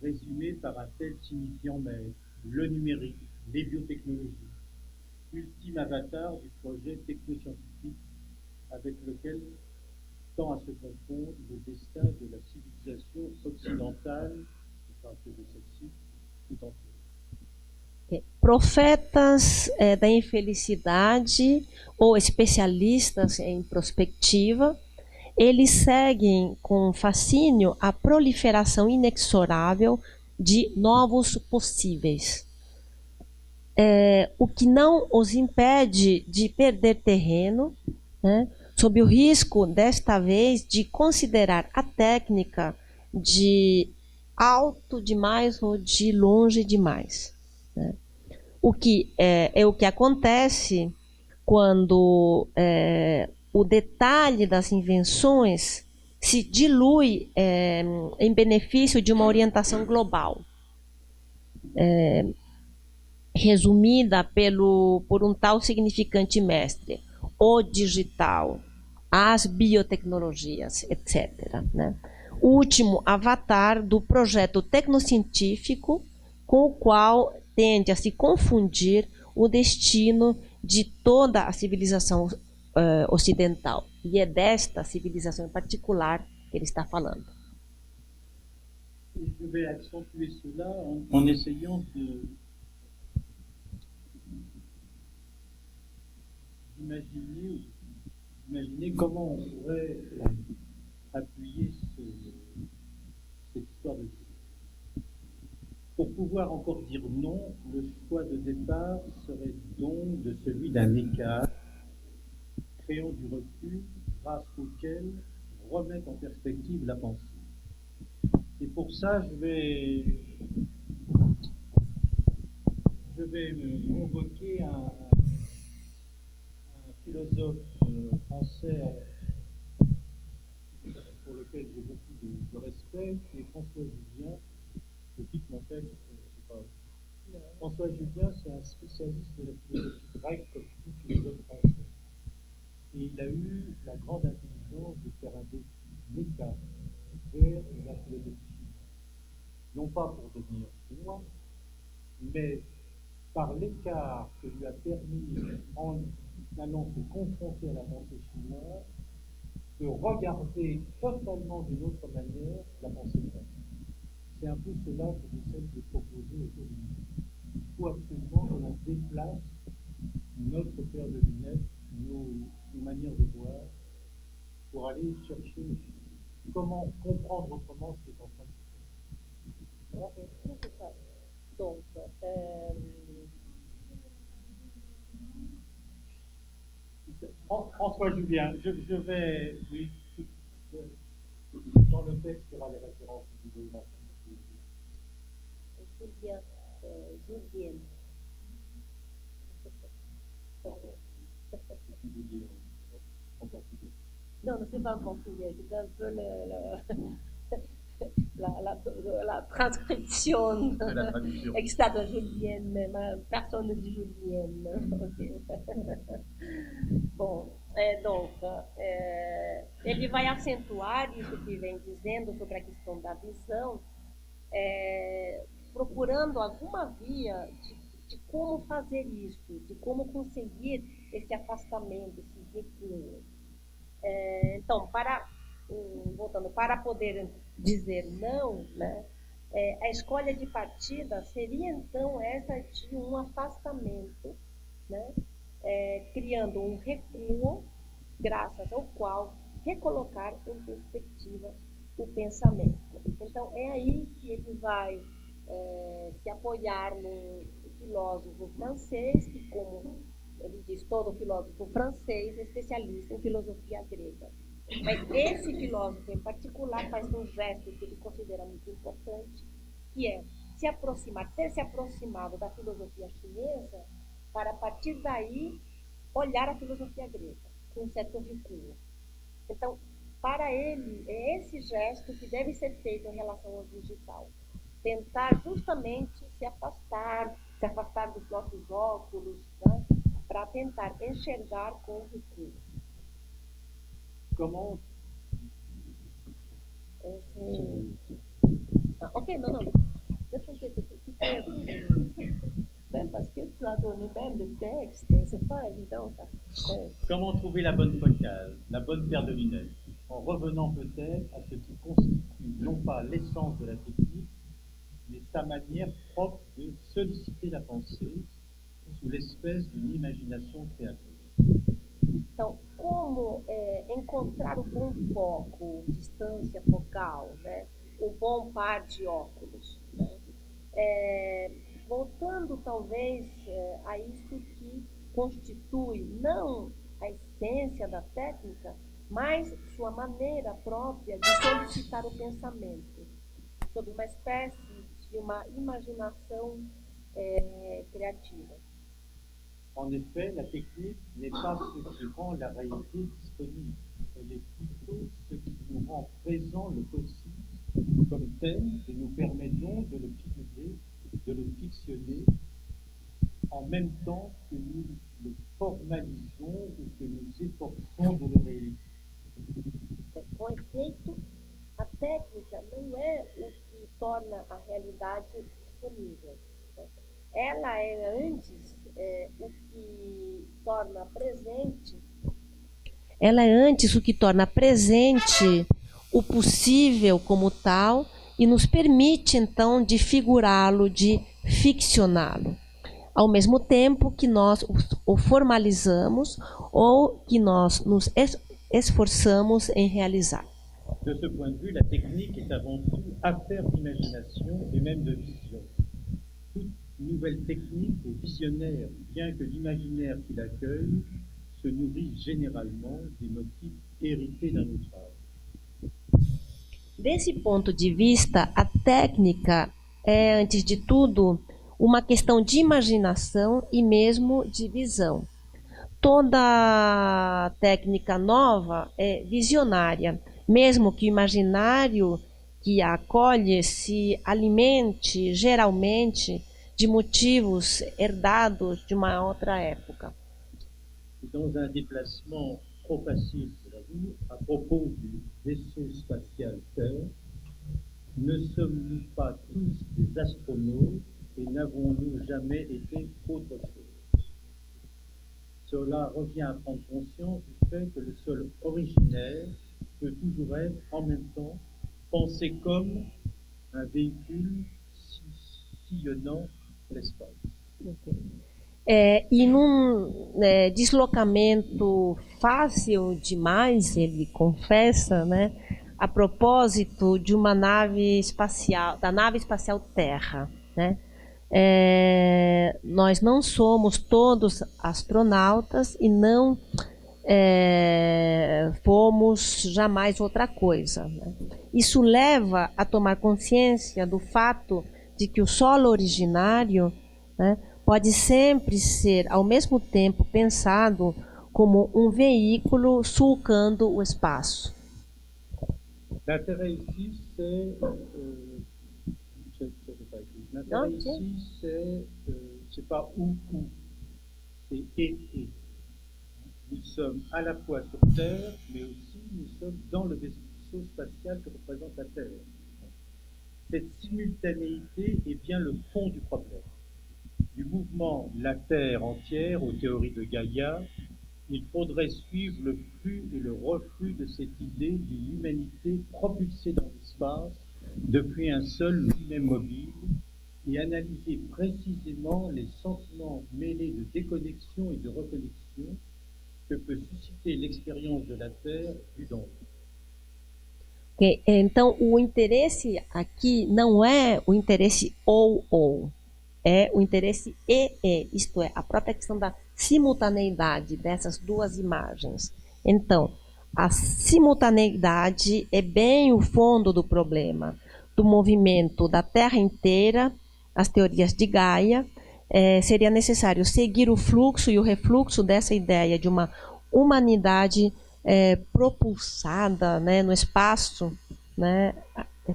résumée par un tel signifiant maître, le numérique, les biotechnologies, ultime avatar du projet technoscientifique avec lequel tend à se confondre le destin de la civilisation occidentale, je parle que de celle-ci, tout entière. Profetas da infelicidade ou especialistas em prospectiva, eles seguem com fascínio a proliferação inexorável de novos possíveis, o que não os impede de perder terreno, né, sob o risco, desta vez, de considerar a técnica de alto demais ou de longe demais, né? O que é o que acontece quando o detalhe das invenções se dilui em benefício de uma orientação global, resumida por um tal significante mestre: o digital, as biotecnologias, etc., né? O último avatar do projeto tecnocientífico com o qual tende a se confundir o destino de toda a civilização ocidental. E é desta civilização em particular que ele está falando. Je vais accentuer cela en essayant d'imaginer comment on pourrait appuyer cette histoire de vie. Pour pouvoir encore dire non, le choix de départ serait donc de celui d'un écart, créant du recul grâce auquel remettre en perspective la pensée. Et pour ça, je vais convoquer un philosophe français pour lequel j'ai beaucoup de respect, qui est François Julien. Je quitte mon texte, je sais pas. François Julien, c'est un spécialiste de la philosophie grecque comme tout philosophe français. Et il a eu la grande intelligence de faire un écart vers la philosophie chinoise. Non pas pour devenir chinois, mais par l'écart que lui a permis, en allant se confronter à la pensée chinoise, de regarder totalement d'une autre manière la pensée grecque. C'est un peu cela que j'essaie de proposer autour de nous. Il faut absolument que l'on déplace notre paire de lunettes, nos manières de voir, pour aller chercher comment comprendre autrement ce qui est en train de se faire. Donc, François Julien, je vais, oui, dans le texte, il y aura les références du gouvernement. Julien, Julienne. Non, c'est pas en portugais, c'est un peu la transcription exacte de Julienne, mais personne ne dit Julienne. Bom, donc, ele vai acentuar isso que vem dizendo sobre a questão da visão, procurando alguma via de como fazer isso, de como conseguir esse afastamento, esse recuo. Então, voltando, para poder dizer não, né, a escolha de partida seria então essa de um afastamento, né, criando um recuo, graças ao qual recolocar em perspectiva o pensamento. Então, é aí que ele vai se apoiar num filósofo francês, que, como ele diz, todo filósofo francês é especialista em filosofia grega. Mas esse filósofo em particular faz um gesto que ele considera muito importante, que é ter se aproximado da filosofia chinesa para, a partir daí, olhar a filosofia grega, com um certo recuo. Então, para ele, é esse gesto que deve ser feito em relação ao digital. Tentar justamente se afastar dos nossos óculos, né, para tentar enxergar com recuo. Comment Ok, non. Deixa eu ver même parce que tu as donné même le texte, c'est pas évident ça. Comment trouver la bonne focale, la bonne paire de lunettes, en revenant peut-être à ce qui constitue non pas l'essence de la technique, mais sa manière propre de solliciter la pensée sous l'espèce d'une imagination créatrice. Então, como encontrar o bom foco, distância focal, né? O bom par de óculos, né? Voltando talvez a isso que constitui não a essência da técnica, mas sua maneira própria de solicitar o pensamento, sob uma espécie de uma imaginação créative. En effet, la technique n'est pas ce qui rend la réalité disponible, elle est plutôt ce qui nous rend présent le possible comme tel et nous permet donc de le figurer, de le fictionner en même temps que nous le formalisons ou que nous efforçons de le réaliser. Com efeito, a técnica não é o que torna a realidade disponível. Ela é antes o que torna presente. Ela é antes o que torna presente o possível como tal e nos permite então de figurá-lo, de ficcioná-lo, ao mesmo tempo que nós o formalizamos ou que nós nos esforçamos em realizar. De ce point de vue, la technique est avant tout affaire d'imagination et même de vision. Toute nouvelle technique est visionnaire, bien que l'imaginaire qui l'accueille se nourrisse généralement des motifs hérités d'un autre âge. Desse ponto de vista, a técnica é, antes de tudo, uma questão de imaginação e mesmo de visão. Toda técnica nova é visionária, mesmo que o imaginário que a acolhe se alimente geralmente de motivos herdados de uma outra época. Dans un déplacement trop facile de la vie, à propos du vaisseau spatial Terre, ne sommes-nous pas tous des astronautes et n'avons-nous jamais été autre chose? Cela revient à prendre conscience du fait que le sol originaire peut toujours être en même temps pensé comme un véhicule sillonnant l'espace. E num deslocamento fácil demais, ele confessa, né, a propósito de uma nave espacial, da nave espacial Terra, né? Nós não somos todos astronautas e não fomos jamais outra coisa, né? Isso leva a tomar consciência do fato de que o solo originário, né, pode sempre ser, ao mesmo tempo, pensado como um veículo sulcando o espaço. L'intérêt ici, c'est c'est pas ou, c'est et. Nous sommes à la fois sur Terre, mais aussi nous sommes dans le vaisseau spatial que représente la Terre. Cette simultanéité est bien le fond du problème. Du mouvement de la Terre entière aux théories de Gaïa, il faudrait suivre le flux et le reflux de cette idée d'une humanité propulsée dans l'espace depuis un seul lui-même mobile et analyser précisément les sentiments mêlés de déconnexion et de reconnexion que peut susciter l'expérience de la Terre vue d'en haut. Okay. Então, o interesse aqui não é o interesse ou, é o interesse e, isto é, a própria questão da simultaneidade dessas duas imagens. Então, a simultaneidade é bem o fundo do problema, do movimento da Terra inteira, as teorias de Gaia. Seria necessário seguir o fluxo e o refluxo dessa ideia de uma humanidade propulsada, né, no espaço, né,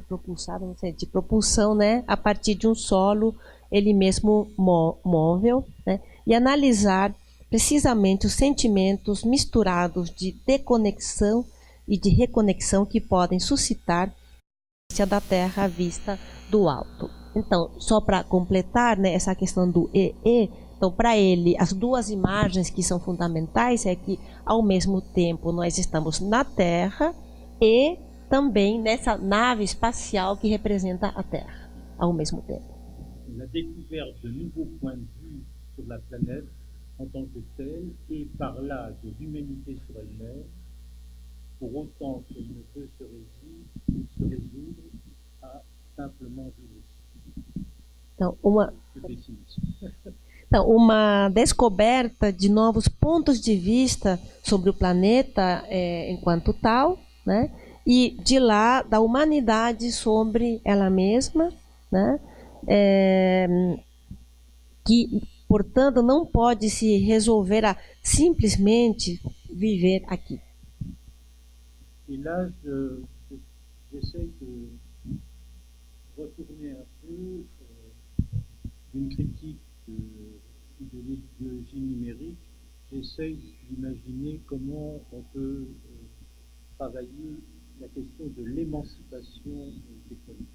propulsada, não sei, de propulsão, né, a partir de um solo, ele mesmo móvel, né, e analisar precisamente os sentimentos misturados de desconexão e de reconexão que podem suscitar a da Terra vista do alto. Então, só para completar, né, essa questão do e, então, para ele, as duas imagens que são fundamentais é que, ao mesmo tempo, nós estamos na Terra e também nessa nave espacial que representa a Terra, ao mesmo tempo. La découverte de nouveaux points de vue sur la planète en tant que telle et par là de l'humanité sur elle-même, pour autant qu'elle ne peut se résoudre à simplement vivre. Então, uma descoberta de novos pontos de vista sobre o planeta enquanto tal, né? E de lá da humanidade sobre ela mesma, né? Que, portanto, não pode se resolver a simplesmente viver aqui. Et là, j'essaie de retourner un peu d'une critique de l'idéologie numérique. J'essaie d'imaginer comment on peut travailler la question de l'émancipation technologique.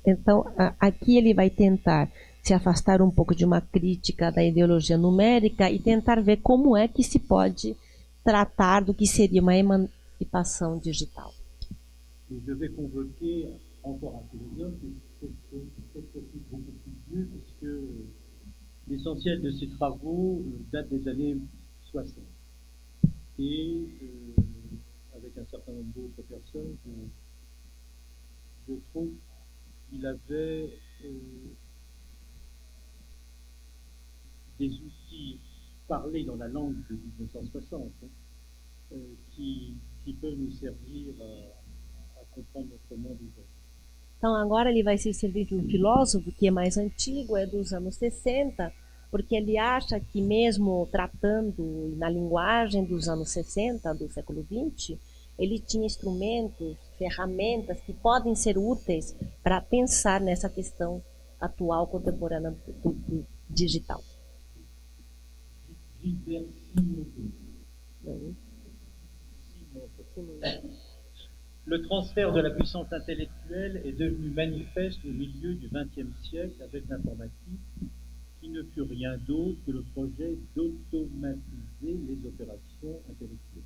Então, aqui ele vai tentar se afastar um pouco de uma crítica da ideologia numérica e tentar ver como é que se pode tratar do que seria uma emancipação digital. Et je vais convoquer encore un philosophe, et cette fois-ci beaucoup plus vieux, puisque l'essentiel de ses travaux date des années 60. Et avec un certain nombre d'autres personnes, je trouve qu'il avait des outils parlés dans la langue de 1960 qui peuvent nous servir à comprendre notre monde aujourd'hui. Então agora ele vai se servir de um filósofo que é mais antigo, é dos anos 60, porque ele acha que mesmo tratando na linguagem dos anos 60, do século 20, ele tinha instrumentos, ferramentas que podem ser úteis para pensar nessa questão atual, contemporânea do digital. Le transfert de la puissance intellectuelle est devenu manifeste au milieu du XXe siècle avec l'informatique, qui ne fut rien d'autre que le projet d'automatiser les opérations intellectuelles.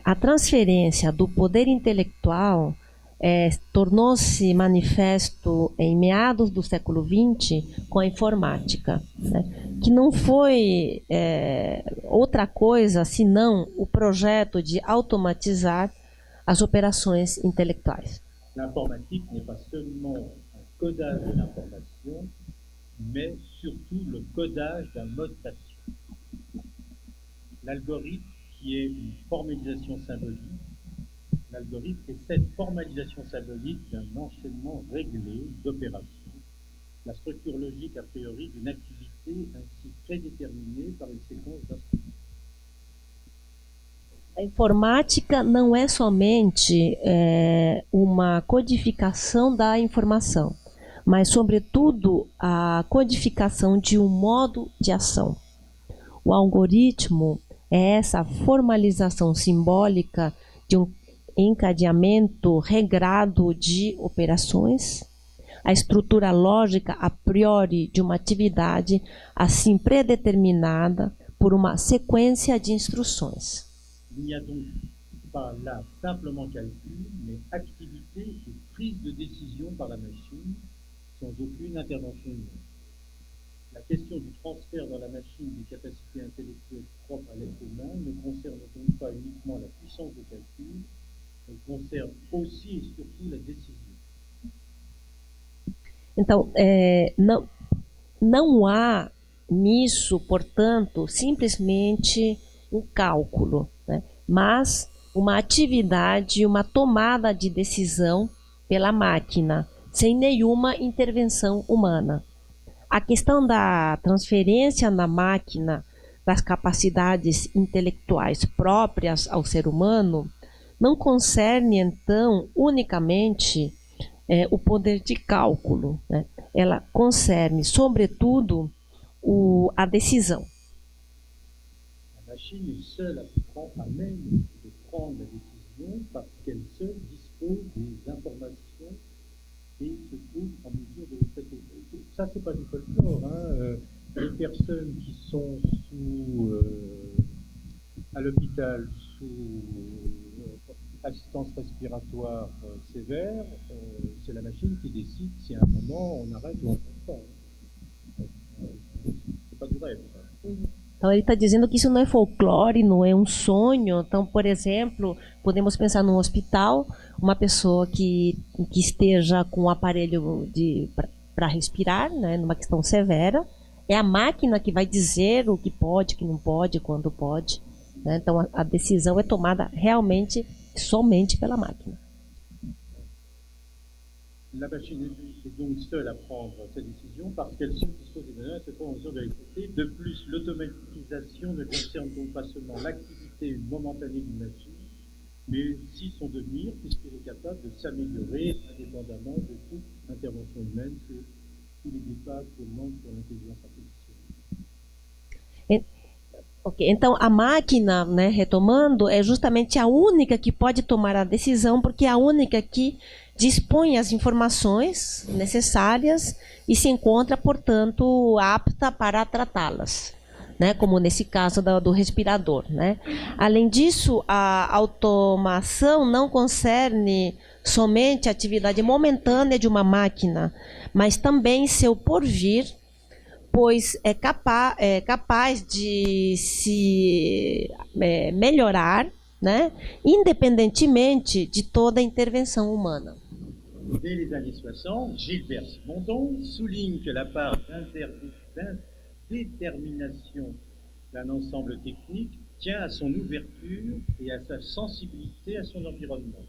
A transferência do poder intelectual tornou-se manifesto em meados do século XX com a informática, né? Que não foi outra coisa senão o projeto de automatizar as operações intelectuais. L'informatique n'est pas seulement un codage de l'information, mais surtout le codage d'un mode d'action. L'algorithme, qui est une formalisation symbolique, l'algorithme est cette formalisation symbolique d'un enchaînement réglé d'opérations, la structure logique a priori d'une activité ainsi prédéterminée par une séquence d'instructions. A informática não é somente uma codificação da informação, mas, sobretudo, a codificação de um modo de ação. O algoritmo é essa formalização simbólica de um encadeamento regrado de operações, a estrutura lógica a priori de uma atividade assim predeterminada por uma sequência de instruções. Il n'y a donc pas là simplement calcul, mais activité et prise de décision par la machine sans aucune intervention humaine. La question du transfert dans la machine des capacités intellectuelles propres à l'être humain ne concerne donc pas uniquement la puissance de calcul, elle concerne aussi et surtout la décision. Então, não há nisso, portanto, simplesmente um cálculo, né? Mas uma atividade, uma tomada de decisão pela máquina, sem nenhuma intervenção humana. A questão da transferência na máquina das capacidades intelectuais próprias ao ser humano não concerne, então, unicamente o poder de cálculo, né? Ela concerne, sobretudo, a decisão. La machine est seule à même de prendre la décision parce qu'elle seule dispose des informations et se trouve en mesure de le traiter. Ça, c'est pas du folklore, hein. Les personnes qui sont à l'hôpital sous assistance respiratoire sévère, c'est la machine qui décide si à un moment on arrête ou on ne pas. C'est pas du rêve. Então ele está dizendo que isso não é folclore, não é um sonho. Então, por exemplo, podemos pensar num hospital, uma pessoa que esteja com um aparelho para respirar, né, numa questão severa, é a máquina que vai dizer o que pode, o que não pode, quando pode, né? Então a decisão é tomada realmente somente pela máquina. La machine est donc seule à prendre cette décision parce qu'elle seule dispose des données, se trouve en mesure de l'exécuter. De plus, l'automatisation ne concerne donc pas seulement l'activité momentanée d'une machine, mais aussi son devenir, puisqu'elle est capable de s'améliorer indépendamment de toute intervention humaine. C'est tous les débats actuellement sur l'intelligence artificielle. Ok, então a máquina, né, retomando, é justamente a única que pode tomar a decisão, porque é a única que dispõe as informações necessárias e se encontra, portanto, apta para tratá-las, né, como nesse caso do respirador, né. Além disso, a automação não concerne somente a atividade momentânea de uma máquina, mas também seu porvir, pois é capaz de se melhorar, né, independentemente de toda intervenção humana. Dès les années 60, Gilbert Simondon souligne que la part d'indétermination d'un ensemble technique tient à son ouverture et à sa sensibilité à son environnement.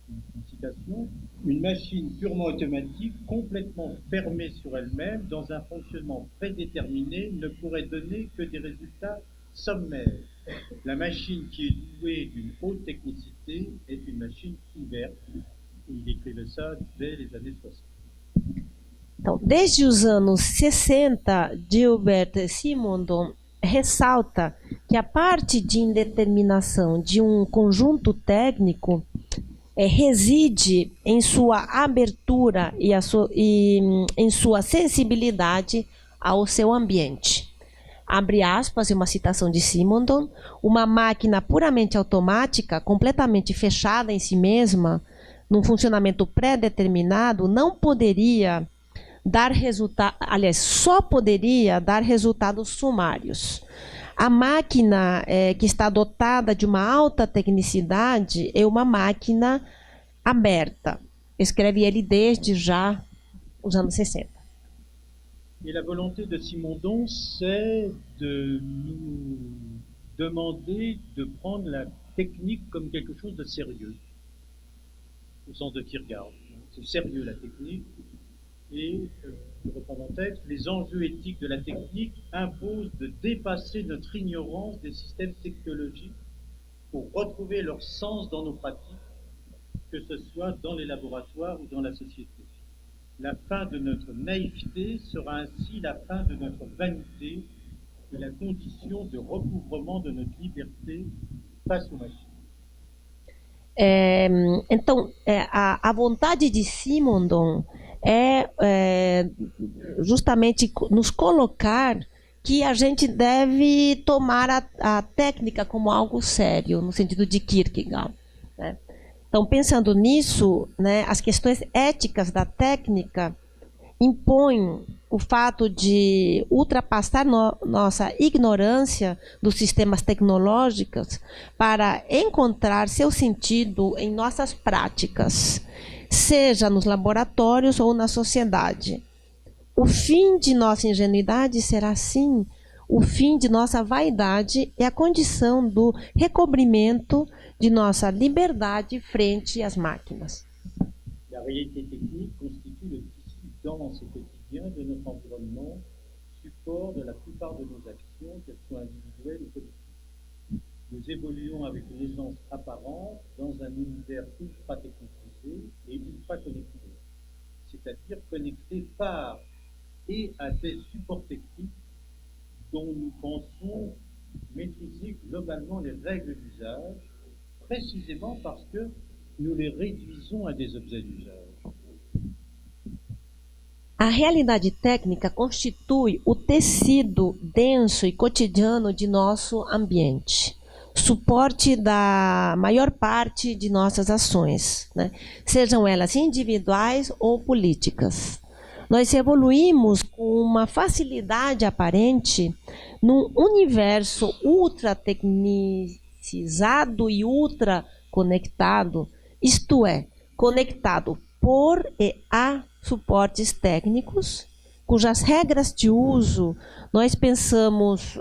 Une citation, une machine purement automatique, complètement fermée sur elle-même, dans un fonctionnement prédéterminé, ne pourrait donner que des résultats sommaires. La machine qui est douée d'une haute technicité est une machine ouverte. Il écrivait ça dès les années 60. Então, desde os anos 60, Gilbert Simondon ressalta que a parte de indeterminação de um conjunto técnico reside em sua abertura e em sua sensibilidade ao seu ambiente. Abre aspas, uma citação de Simondon: uma máquina puramente automática, completamente fechada em si mesma, num funcionamento pré-determinado, não poderia dar resultado, aliás, só poderia dar resultados sumários. A máquina que está dotada de uma alta tecnicidade é uma máquina aberta. Escreve ele desde já os anos 60. Et la volonté de Simondon, c'est de nous demander de prendre la technique comme quelque chose de sérieux, au sens de Kierkegaard. C'est sérieux la technique, et je reprends en tête, les enjeux éthiques de la technique imposent de dépasser notre ignorance des systèmes technologiques pour retrouver leur sens dans nos pratiques, que ce soit dans les laboratoires ou dans la société. La fin de notre naïveté sera ainsi la fin de notre vanité et la condition de recouvrement de notre liberté face aux machines. Então, a vontade de Simondon é justamente nos colocar que a gente deve tomar a técnica como algo sério, no sentido de Kierkegaard, né? Então, pensando nisso, né, as questões éticas da técnica impõem o fato de ultrapassar nossa ignorância dos sistemas tecnológicos para encontrar seu sentido em nossas práticas, seja nos laboratórios ou na sociedade. O fim de nossa ingenuidade será, sim, o fim de nossa vaidade e a condição do recobrimento de nossa liberdade frente às máquinas. La réalité technique constitue le tissu dense et quotidien de notre environnement, support de la plupart de nos actions, qu'elles soient individuelles ou collectives. Nous évoluons avec une aisance apparente dans un univers ultra-technicisé et ultra-connecté, c'est-à-dire connecté par et à des supports techniques dont nous pensons maîtriser globalement les règles d'usage, précisément parce que nous les réduisons a des objets d'usage. A realidade técnica constitui o tecido denso e cotidiano de nosso ambiente, suporte da maior parte de nossas ações, né? Sejam elas individuais ou políticas. Nós evoluímos com uma facilidade aparente num universo ultra-tecnicizado e ultra-conectado, isto é, conectado por e a suportes técnicos, cujas regras de uso nós pensamos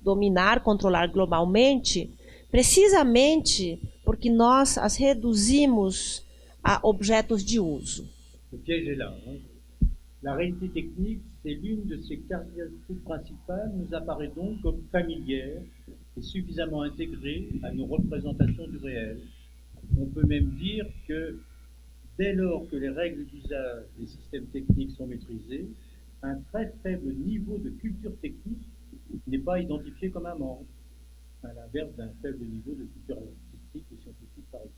dominar, controlar globalmente, precisamente porque nós as reduzimos a objetos de uso. Le piège est là. La réalité technique, c'est l'une de ses caractéristiques principales, nous apparaît donc comme familière et suffisamment intégrée à nos représentations du réel. On peut même dire que dès lors que les règles d'usage des systèmes techniques sont maîtrisées, un très faible niveau de culture technique n'est pas identifié comme un membre, à l'inverse d'un faible niveau de culture artistique ou scientifique, par exemple.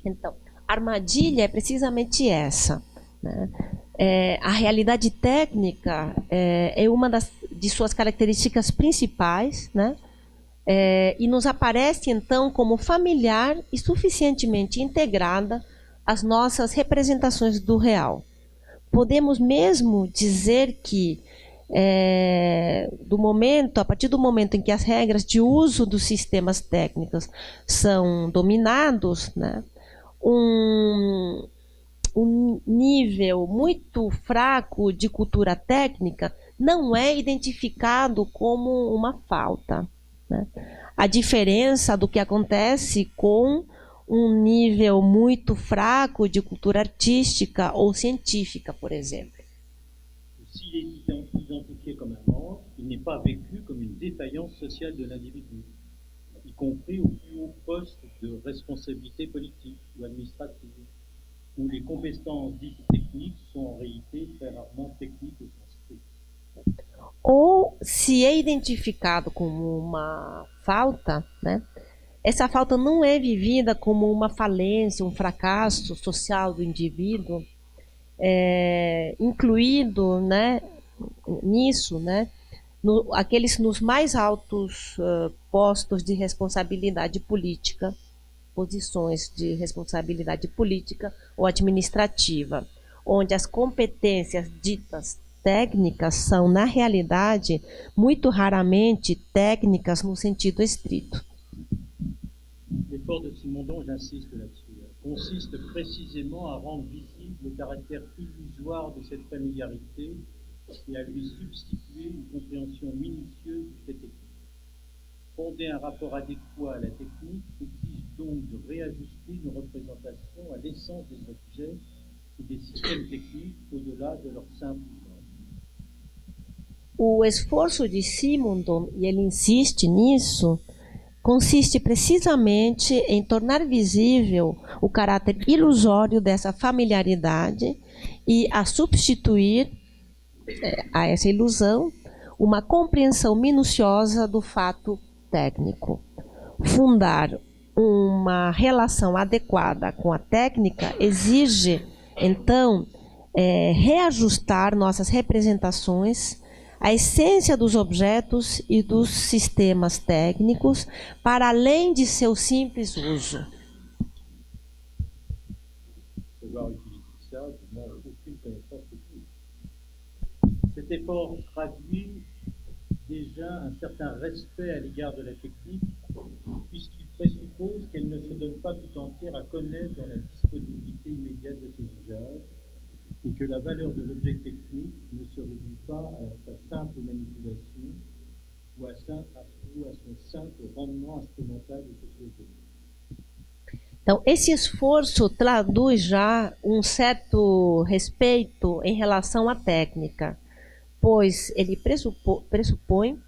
Então, a armadilha é precisamente essa, né? A realidade técnica é uma de suas características principais, né? E nos aparece, então, como familiar e suficientemente integrada às nossas representações do real. Podemos mesmo dizer que, a partir do momento em que as regras de uso dos sistemas técnicos são dominados, né, um nível muito fraco de cultura técnica não é identificado como uma falta, né? A diferença do que acontece com um nível muito fraco de cultura artística ou científica, por exemplo. S'il est identifié comme un membre, il n'est pas vécu comme une défaillance sociale de l'individu, y compris au plus haut poste de responsabilité politique ou administrative, où les compétences dites techniques sont en réalité très rarement techniques au sens strict. Ou se é identificado como uma falta, né? Essa falta não é vivida como uma falência, um fracasso social do indivíduo, incluído, né, nisso, né, aqueles nos mais altos postos de responsabilidade política, posições de responsabilidade política ou administrativa, onde as competências ditas técnicas são, na realidade, muito raramente técnicas no sentido estrito. L'effort de Simondon, j'insiste là-dessus, consiste précisément à rendre visible le caractère illusoire de cette familiarité et à lui substituer une compréhension minutieuse du fait technique. Fonder un rapport adéquat à la technique exige donc de réajuster nos représentations à l'essence des objets et des systèmes techniques au-delà de leur simple usage. O esforço de Simondon, e ele insiste nisso, consiste precisamente em tornar visível o caráter ilusório dessa familiaridade e a substituir a essa ilusão uma compreensão minuciosa do fato técnico. Fundar uma relação adequada com a técnica exige, então, reajustar nossas representações à essência dos objetos e dos sistemas técnicos para além de seu simples uso. Cet effort traduit déjà un certain respect à l'égard de la technique, puisqu'il présuppose qu'elle ne se donne pas tout entière à connaître dans la disponibilité immédiate de ses usages, et que la valeur de l'objet technique ne se réduit pas à sa simple manipulation ou à son simple rendement instrumental et socio-économique. Então, esse esforço traduz já um certo respeito em relação à técnica, pois ele pressupõe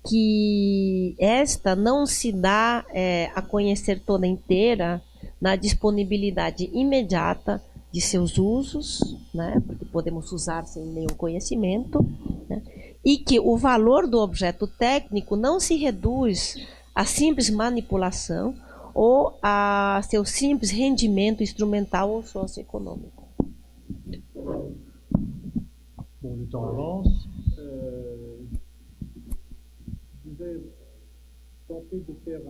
que esta não se dá a conhecer toda inteira na disponibilidade imediata de seus usos, né, porque podemos usar sem nenhum conhecimento, né, e que o valor do objeto técnico não se reduz à simples manipulação ou a seu simples rendimento instrumental ou socioeconômico. Bon, le temps avance. Je vais tenter de faire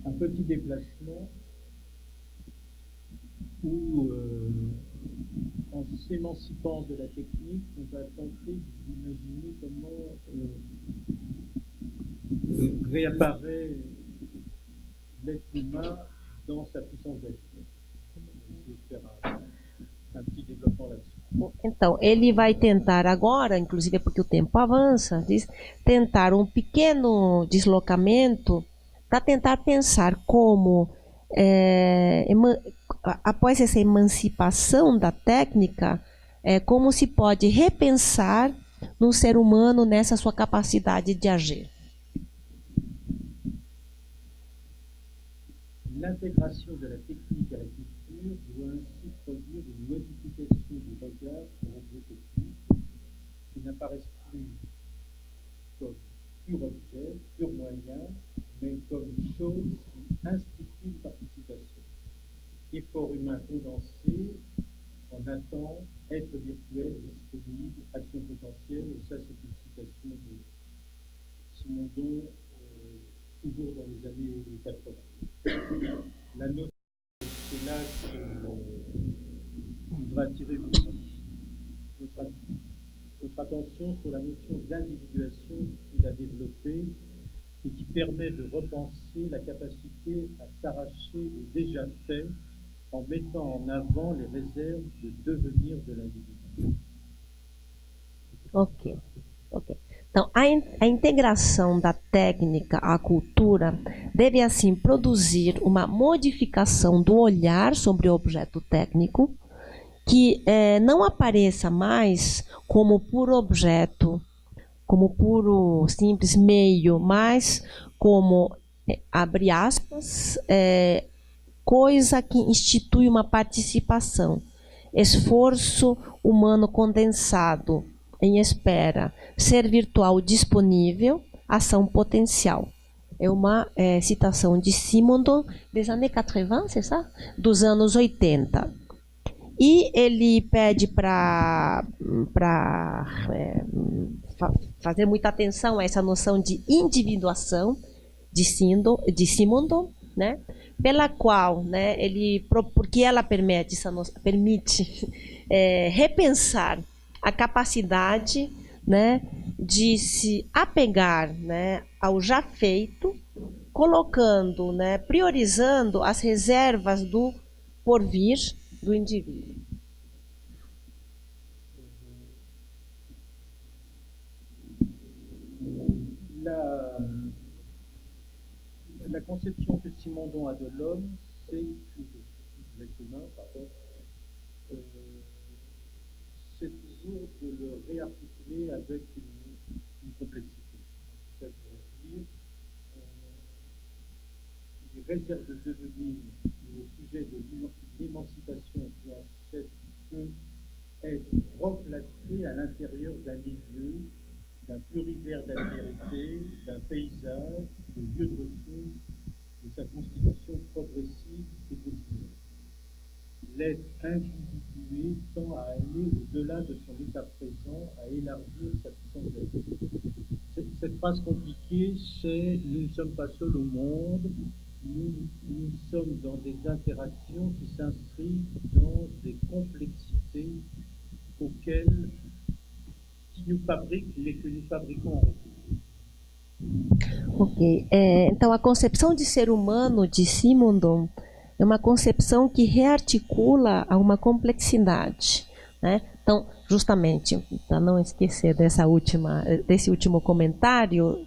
un petit déplacement où, en s'émancipant de la technique, on va tenter d'imaginer comment réapparaît l'être humain dans sa puissance d'action. Je vais faire un petit développement là-dessus. Então, ele vai tentar agora, inclusive porque o tempo avança, tentar um pequeno deslocamento para tentar pensar como, após essa emancipação da técnica, como se pode repensar no ser humano nessa sua capacidade de agir. L'intégration de la technique à la culture doit ainsi produire une modification du regard sur l'objet technique qui n'apparaissent plus comme pur objet, pur moyen, mais comme chose qui institue une participation. Effort humain condensé, en attend, être virtuel, disponible, action potentielle, et ça c'est une citation de Simondon, toujours dans les années 80. La note, c'est là que je voudrais attirer votre attention sur la notion d'individuation qu'il a développée et qui permet de repenser la capacité à s'arracher au déjà fait en mettant en avant les réserves de devenir de l'individu. Ok, ok. Então, a integração da técnica à cultura deve, assim, produzir uma modificação do olhar sobre o objeto técnico, que não apareça mais como puro objeto, como puro simples meio, mas como, abre aspas, coisa que institui uma participação, esforço humano condensado, em espera, ser virtual disponível, ação potencial. É uma citação de Simondon, des années 80, c'est ça? Dos anos 80. E ele pede para fazer muita atenção a essa noção de individuação de Simondon, né? Pela qual, né, porque ela permite repensar a capacidade, né, de se apegar, né, ao já feito, colocando, né, priorizando as reservas do porvir do indivíduo. La conception que Simondon a de l'homme, c'est c'est toujours de le réarticuler avec une complexité. Ça veut dire les réserves de devenir au sujet de l'émancipation doivent être replacées à l'intérieur d'un milieu, d'un plurivers d'altérité, d'un paysage, de lieu de ressources, de sa constitution progressive et continue. L'être individué tend à aller au-delà de son état présent, à élargir sa puissance d'être. Cette phrase compliquée, c'est « nous ne sommes pas seuls au monde, nous sommes dans des interactions qui s'inscrivent dans des complexités qui nous fabriquent, mais que nous fabriquons en retour. » Ok, então a concepção de ser humano de Simondon é uma concepção que rearticula a uma complexidade, né? Então, justamente, para não esquecer desse último comentário,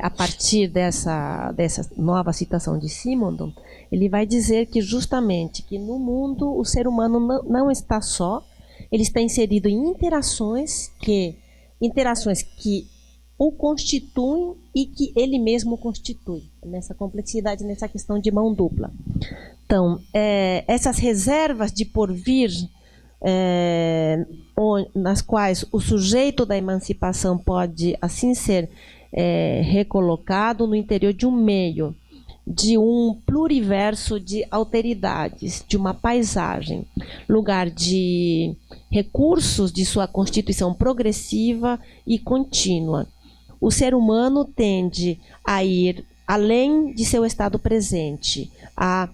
a partir dessa nova citação de Simondon, ele vai dizer que justamente que no mundo o ser humano não está só, ele está inserido em interações que o constituem e que ele mesmo constitui, nessa complexidade, nessa questão de mão dupla. Então, essas reservas de porvir, nas quais o sujeito da emancipação pode, assim, ser recolocado no interior de um meio, de um pluriverso de alteridades, de uma paisagem, lugar de recursos de sua constituição progressiva e contínua. O ser humano tende a ir além de seu estado presente, a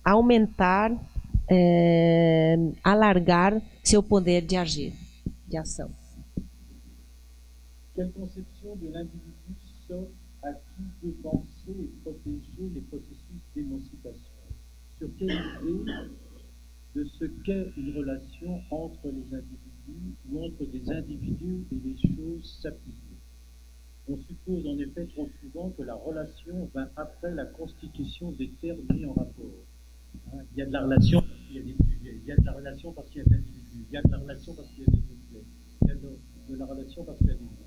aumentar, alargar seu poder de agir, de ação. Quelle conception de l'individu s'offre à qui peut penser et protéger les processus d'émancipation? Sur quelle idée de ce qu'est une relation entre les individus ou entre des individus et des choses s'appliquent? On suppose en effet trop souvent que la relation vint après la constitution des terres mis en rapport. Il y a de la relation parce qu'il y a des sujets, il y a de la relation parce qu'il y a des individus, il y a de la relation parce qu'il y a des objets, il y a de la relation parce qu'il y a des gens.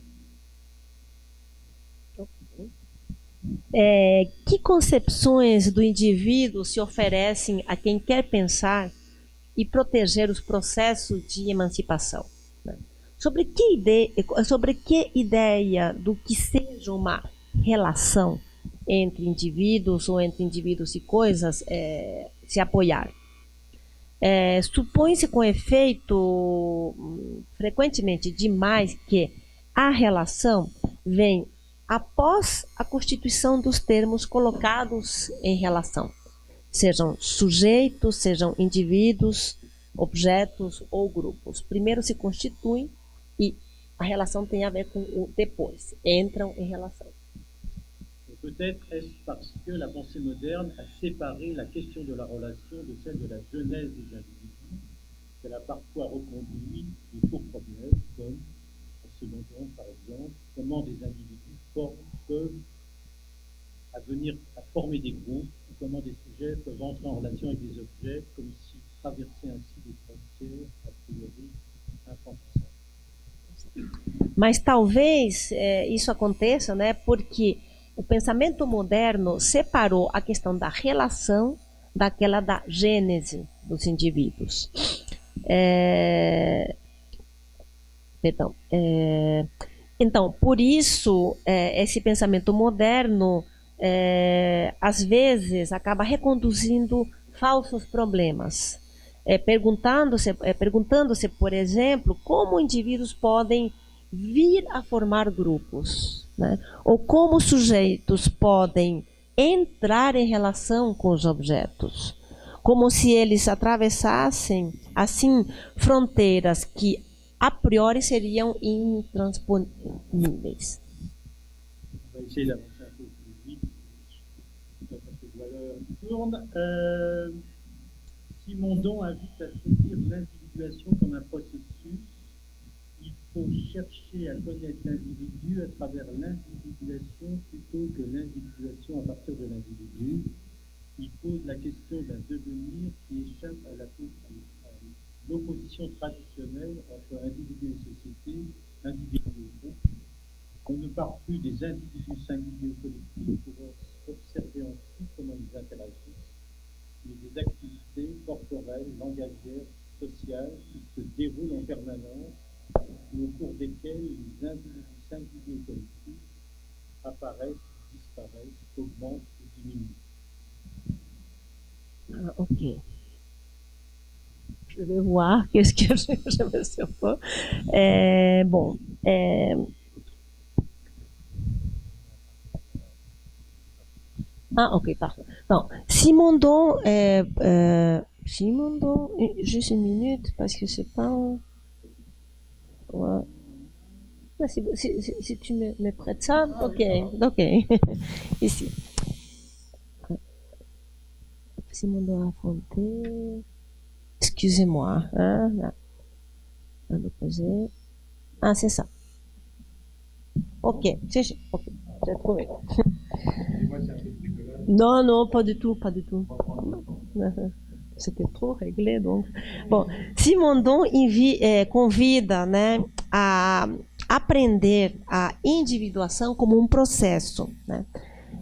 Que concepções do indivíduo se oferecem a quem quer pensar e proteger os processos de emancipação, né? sobre que ideia do que seja uma relação entre indivíduos ou entre indivíduos e coisas se apoiar. Supõe-se com efeito frequentemente demais que a relação vem após a constituição dos termos colocados em relação, sejam sujeitos, sejam indivíduos, objetos ou grupos. Primeiro se constituem e a relação tem a ver com o depois, entram em relação. Peut-être est-ce parce que la pensée moderne a séparé la question de la relation de celle de la genèse des individus, qu'elle a parfois reconduit de sourds problèmes, comme en se demandant, par exemple, comment des individus peuvent venir à former des groupes, ou comment des sujets peuvent entrer en relation avec des objets, comme s'ils traversaient ainsi des frontières a priori infanticides. Mas talvez isso aconteça, né, porque o pensamento moderno separou a questão da relação daquela da gênese dos indivíduos. Então, por isso, esse pensamento moderno, às vezes, acaba reconduzindo falsos problemas, perguntando-se, por exemplo, como indivíduos podem vir a formar grupos, né? Ou como sujeitos podem entrar em relação com os objetos, como se eles atravessassem, assim, fronteiras que a priori seriam intransponíveis. Simondon invite à saisir l'individuation comme un processus. Il faut chercher à connaître l'individu à travers l'individuation plutôt que l'individuation à partir de l'individu. Il pose la question d'un devenir qui échappe à l'opposition traditionnelle entre individu et société, individu et groupe. On ne parle plus des individus singuliers ou collectifs pour observer ensuite comment ils interagissent, mais des activités corporelles, langagières, sociales qui se déroulent en permanence et au cours desquelles les individus singuliers et collectifs apparaissent, disparaissent, augmentent ou diminuent. Ok. Je vais voir qu'est-ce que je me sais pas. Ok, parfait. Non, Simondon, juste une minute, parce que c'est pas... Ouais. Si tu me prêtes ça, ok. Ici. Simondon affronté... Excusez-moi. Là. Ah, c'est ça. Ok, j'ai trouvé. Non, pas du tout. C'était trop réglé, donc. Bom, Simondon convida, né, a aprender a individuação como um processo, né?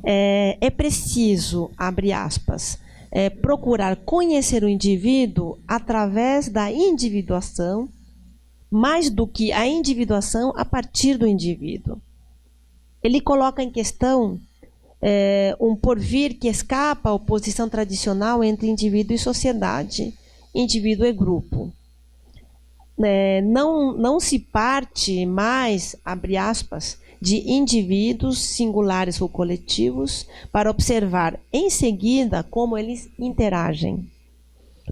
É preciso, abre aspas, procurar conhecer o indivíduo através da individuação, mais do que a individuação a partir do indivíduo. Ele coloca em questão um porvir que escapa à oposição tradicional entre indivíduo e sociedade, indivíduo e grupo. Não se parte mais, abre aspas, de indivíduos singulares ou coletivos para observar em seguida como eles interagem,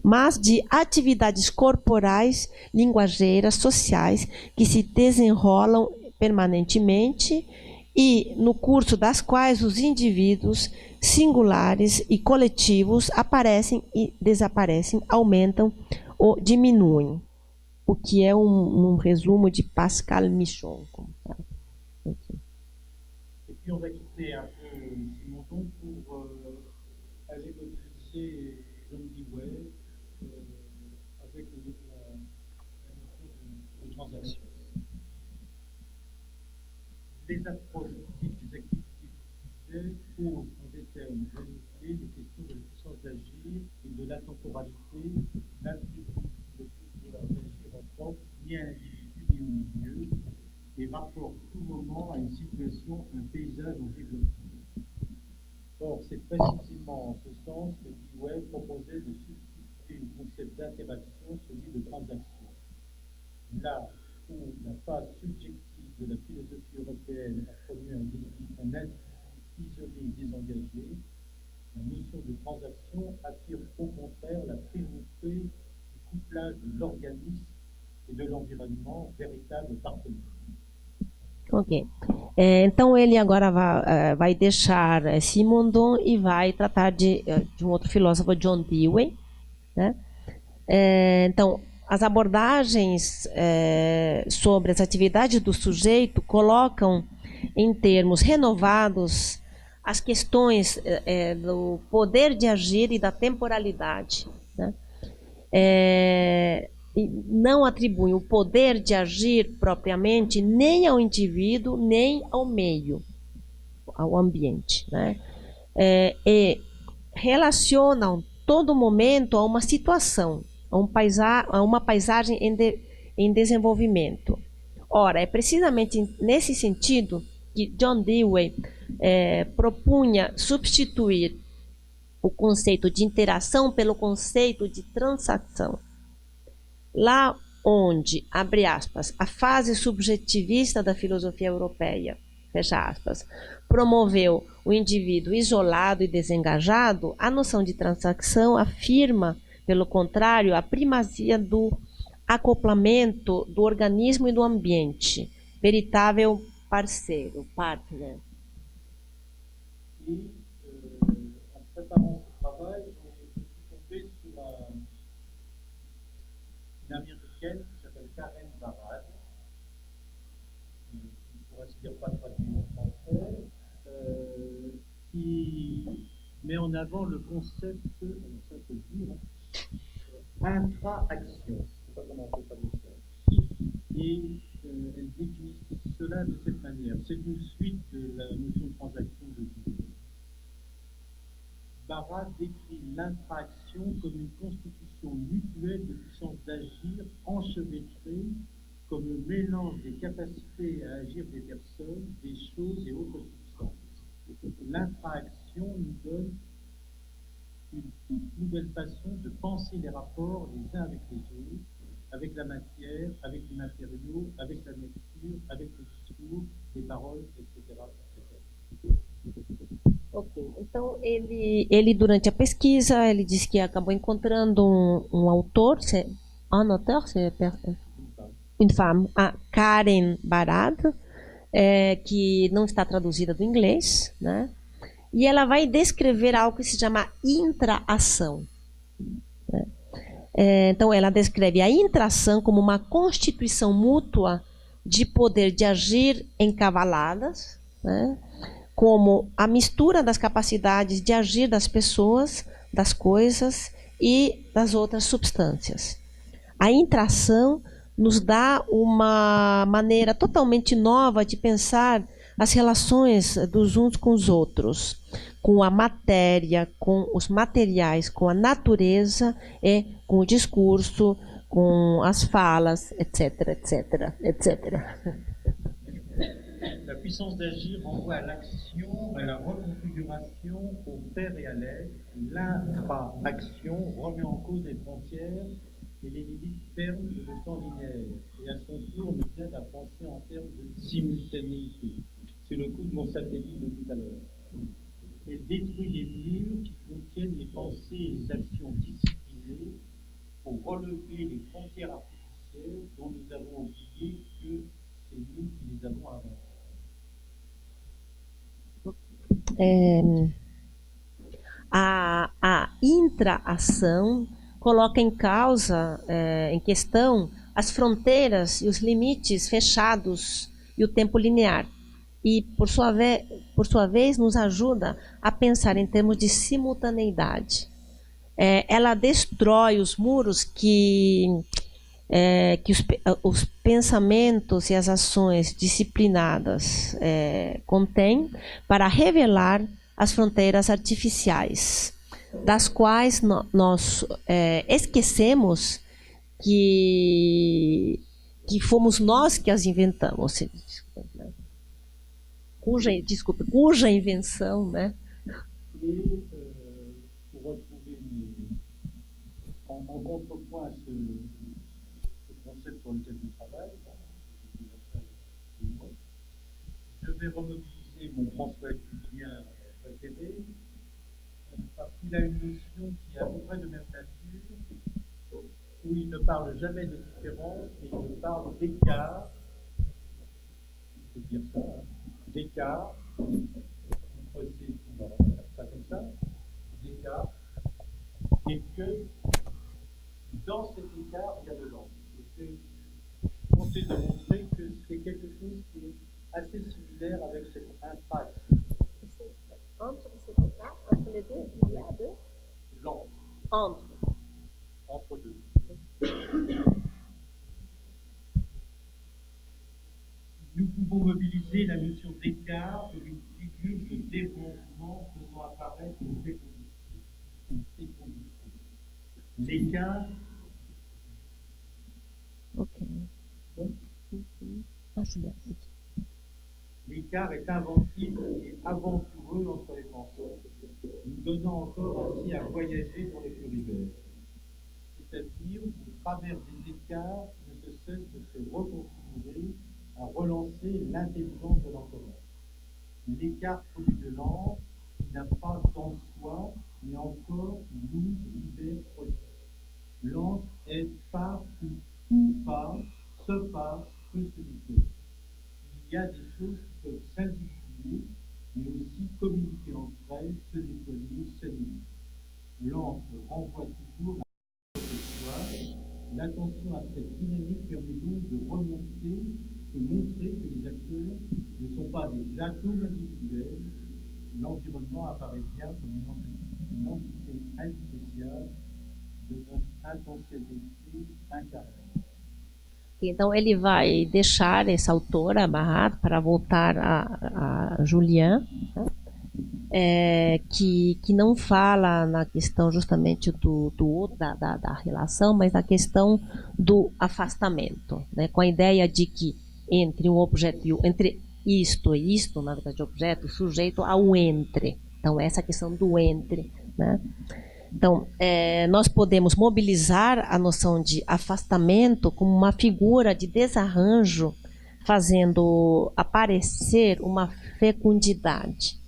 mas de atividades corporais, linguageiras, sociais que se desenrolam permanentemente e no curso das quais os indivíduos singulares e coletivos aparecem e desaparecem, aumentam ou diminuem, o que é um resumo de Pascal Michon. Et puis on va quitter un peu Simondon pour aller mobiliser John Dewey avec la notion de transaction. Les approches des activités posent en des termes limités les questions de la puissance d'agir et de l'intemporalité, l'individu ne peut d'agir en propre, ni un individu ni au milieu. Or, c'est précisément en ce sens que Dewey proposait de substituer le concept d'interaction, celui de transaction. Là où la phase subjective de la philosophie européenne a produit un individu isolé et désengagé, la notion de transaction affirme au contraire la primauté du couplage de l'organisme e de l'environnement, véritable partenaire. Ok. Então ele agora vai deixar Simondon e vai tratar de um outro filósofo, John Dewey, né? Então, as abordagens sobre as atividades do sujeito colocam em termos renovados as questões do poder de agir e da temporalidade, né? E não atribuem o poder de agir propriamente nem ao indivíduo, nem ao meio, ao ambiente, né? E relacionam todo momento a uma situação, a uma paisagem em desenvolvimento. Ora, é precisamente nesse sentido que John Dewey propunha substituir o conceito de interação pelo conceito de transação. Lá onde, abre aspas, a fase subjetivista da filosofia europeia, fecha aspas, promoveu o indivíduo isolado e desengajado, a noção de transação afirma, pelo contrário, a primazia do acoplamento do organismo e do ambiente, veritável parceiro, partner. Et en préparant ce travail, je suis tombé sur une américaine qui s'appelle Karen Barad, qui ne pourrait se dire pas traduit en français, qui met en avant le concept, ça peut dire, intra-action. Je ne sais pas comment on peut traduire ça. Et elle définit cela de cette manière. C'est une suite de la notion de transaction de Dewey. Barra décrit l'intra-action comme une constitution mutuelle de puissance d'agir enchevêtrée comme un mélange des capacités à agir des personnes, des choses et autres substances. L'intra-action nous donne une toute nouvelle façon de penser les rapports les uns avec les autres, avec la matière, avec les matériaux, avec la nature, avec le discours, les paroles, etc. Ok, então ele durante a pesquisa, ele disse que acabou encontrando um autor, une femme, a Karen Barad, que não está traduzida do inglês, né? E ela vai descrever algo que se chama intraação, né? Então ela descreve a intraação como uma constituição mútua de poder de agir encavaladas, né? Como a mistura das capacidades de agir das pessoas, das coisas e das outras substâncias. A intraação nos dá uma maneira totalmente nova de pensar as relações dos uns com os outros, com a matéria, com os materiais, com a natureza e com o discurso, com as falas, etc, etc, etc. La puissance d'agir renvoie à l'action, à la reconfiguration, au faire et à l'être. L'intra-action remet en cause les frontières et les limites fermes de le temps linéaire. Et à son tour nous aide à penser en termes de simultanéité. C'est le coup de mon satellite de tout à l'heure. Elle détruit les murs qui contiennent les pensées et les actions disciplinées pour relever les frontières artificielles dont nous avons oublié que c'est nous qui les avons inventées. A intraação coloca em causa, em questão, as fronteiras e os limites fechados e o tempo linear. E, por sua vez, nos ajuda a pensar em termos de simultaneidade. Ela destrói os muros que os pensamentos e as ações disciplinadas contêm para revelar as fronteiras artificiais, das quais nós esquecemos que fomos nós que as inventamos. Cuja invenção, né? Et qu'il a une notion qui est à peu près de même nature, où il ne parle jamais de différence, mais il parle d'écart. Il faut dire ça, hein, d'écart. On va faire ça comme ça, d'écart, et que dans cet écart, il y a de l'angle. Tenter de montrer que c'est quelque chose qui est assez similaire avec cette impasse. Entre cet écart, entre les deux, il y a deux. L'entre. Entre deux. Nous pouvons mobiliser la notion d'écart sur une figure de débranchement faisant apparaître une fécondité. L'écart. Ok. L'écart est inventif et aventureux entre les penseurs, nous donnant encore ainsi à voyager dans le plurivers. C'est-à-dire, au travers des écarts, ne se cesse de se reconfigurer, à relancer l'intelligence de l'entendement. L'écart produit de l'antre qui n'a pas qu'en soi, mais encore nous libère produit. L'antre est par où tout passe, se passe, peut se découvrir. Il y a des choses qui peuvent s'individuer, mais aussi communiquer entre elles, se déployer, s'animer. L'antre renvoie toujours à soi. L'attention à cette dynamique permet donc de remonter et montrer que les acteurs ne sont pas des atomes individuels. L'environnement apparaît bien comme une entité indissociable de notre intentionnalité incarnée. Então ele vai deixar essa autora, Barrat, para voltar a Julian, né? Que não fala na questão justamente da relação, mas na questão do afastamento, né? Com a ideia de que entre um objeto e entre isto e isto, na verdade, objeto, sujeito ao entre. Então essa questão do entre, né? Então, nós podemos mobilizar a noção de afastamento como uma figura de desarranjo, fazendo aparecer uma fecundidade.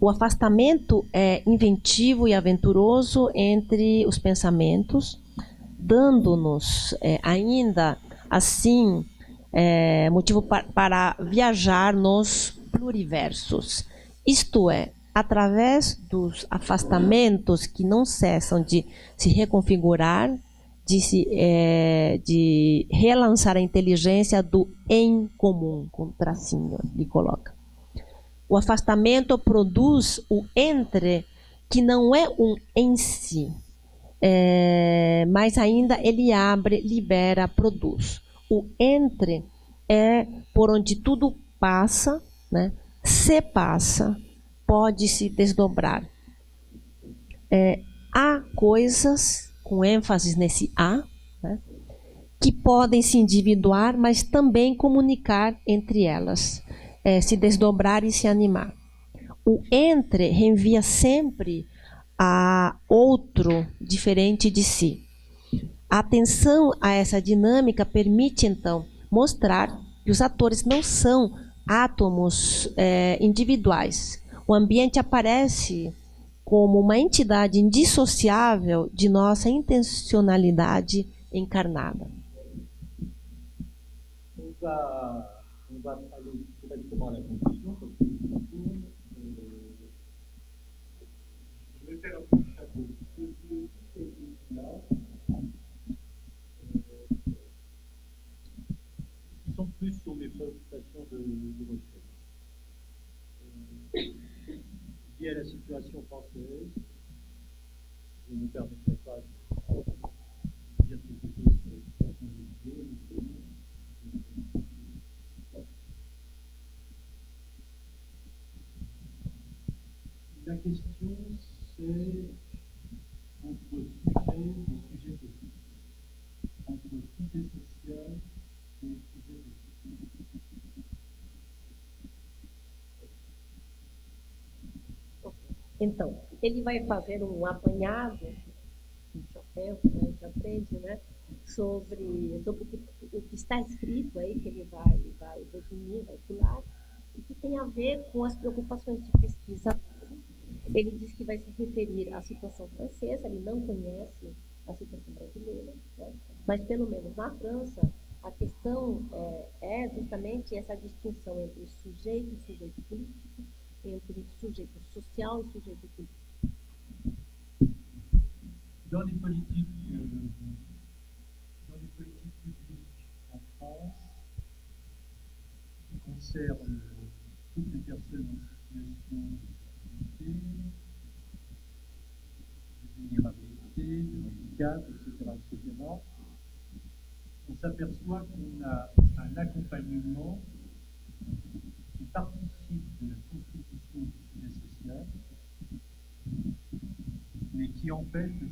O afastamento é inventivo e aventuroso entre os pensamentos, dando-nos ainda assim motivo para viajar nos pluriversos. Isto é, através dos afastamentos que não cessam de se reconfigurar, de relançar a inteligência do em comum, com tracinho, ele coloca. O afastamento produz o entre, que não é um em si, mas ainda ele abre, libera, produz. O entre é por onde tudo passa, né? Se passa, pode se desdobrar. Há coisas, com ênfase nesse há, né, que podem se individuar, mas também comunicar entre elas, se desdobrar e se animar. O entre reenvia sempre a outro diferente de si. A atenção a essa dinâmica permite, então, mostrar que os atores não são átomos individuais. O ambiente aparece como uma entidade indissociável de nossa intencionalidade encarnada. On va aller directement à la conclusion, parce que je vais faire un petit chapeau. Deux techniques-là, qui sont plus sur mes préoccupations de recherche. Liées à la situation française, je ne me permettrai pas de dire quelque chose qui est compliqué. La question, c'est entre sujet et sujet politique, entre sujet social et sujet politique. Então, ele vai fazer um apanhado, um chapéu, que a gente aprende, né, sobre o que está escrito aí, que ele vai definir, vai pular, e que tem a ver com as preocupações de pesquisa. Ele diz que vai se referir à situação francesa, ele não conhece a situação brasileira, né? Mas pelo menos na França, a questão é justamente essa distinção entre sujeito e sujeito político, entre sujeito social e sujeito político. Dans les politiques, publiques en France, qui concernent toutes les personnes en situation de vulnérabilité, de handicap, etc., on s'aperçoit qu'on a un accompagnement qui participe de la constitution du sujet social, mais qui empêche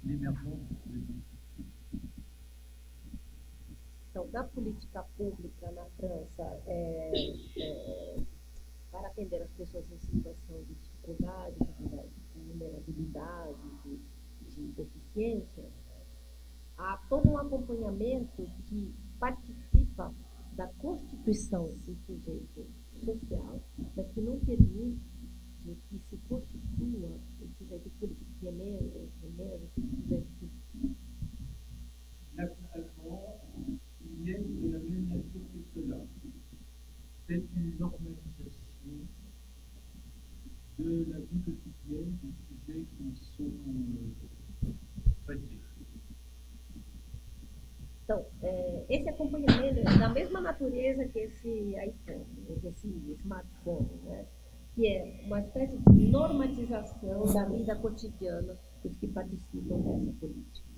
l'émergence du sujet politique. Então, na política pública na França, para atender as pessoas em situação de dificuldade, de vulnerabilidade, de deficiência, há todo um acompanhamento que participa da constituição do sujeito social, mas que não permite que se constitua o sujeito político, que é menos o sujeito político. L'accompagnement, il est de la même nature que cela. C'est une normalisation de la vie quotidienne des sujets qui sont traités. Então, esse acompanhamento é da mesma natureza que esse iPhone, que esse smartphone, né? Que é uma espécie de normatização da vida cotidiana dos que participam dessa política.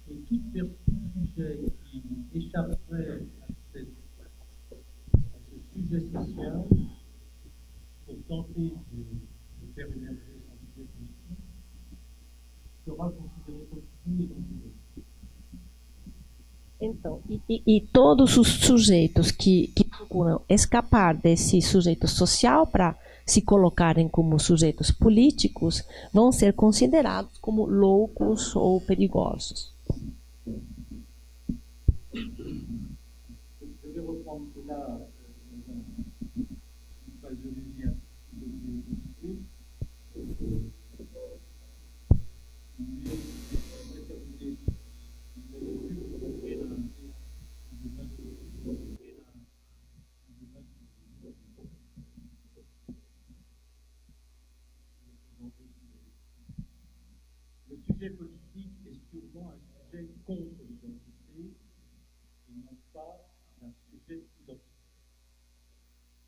Et toute personne sujet qui échapperait à ce sujet social pour tenter de faire émerger son sujet politique sera considéré comme fou et dangereux. Então, e todos os sujeitos que procuram escapar desse sujeito social para se colocarem como sujeitos políticos vão ser considerados como loucos ou perigosos. Je vais reprendre cela dans une phraseologie un petit peu plus Le sujet politique est sûrement un sujet contre l'identité et non pas un sujet identitaire.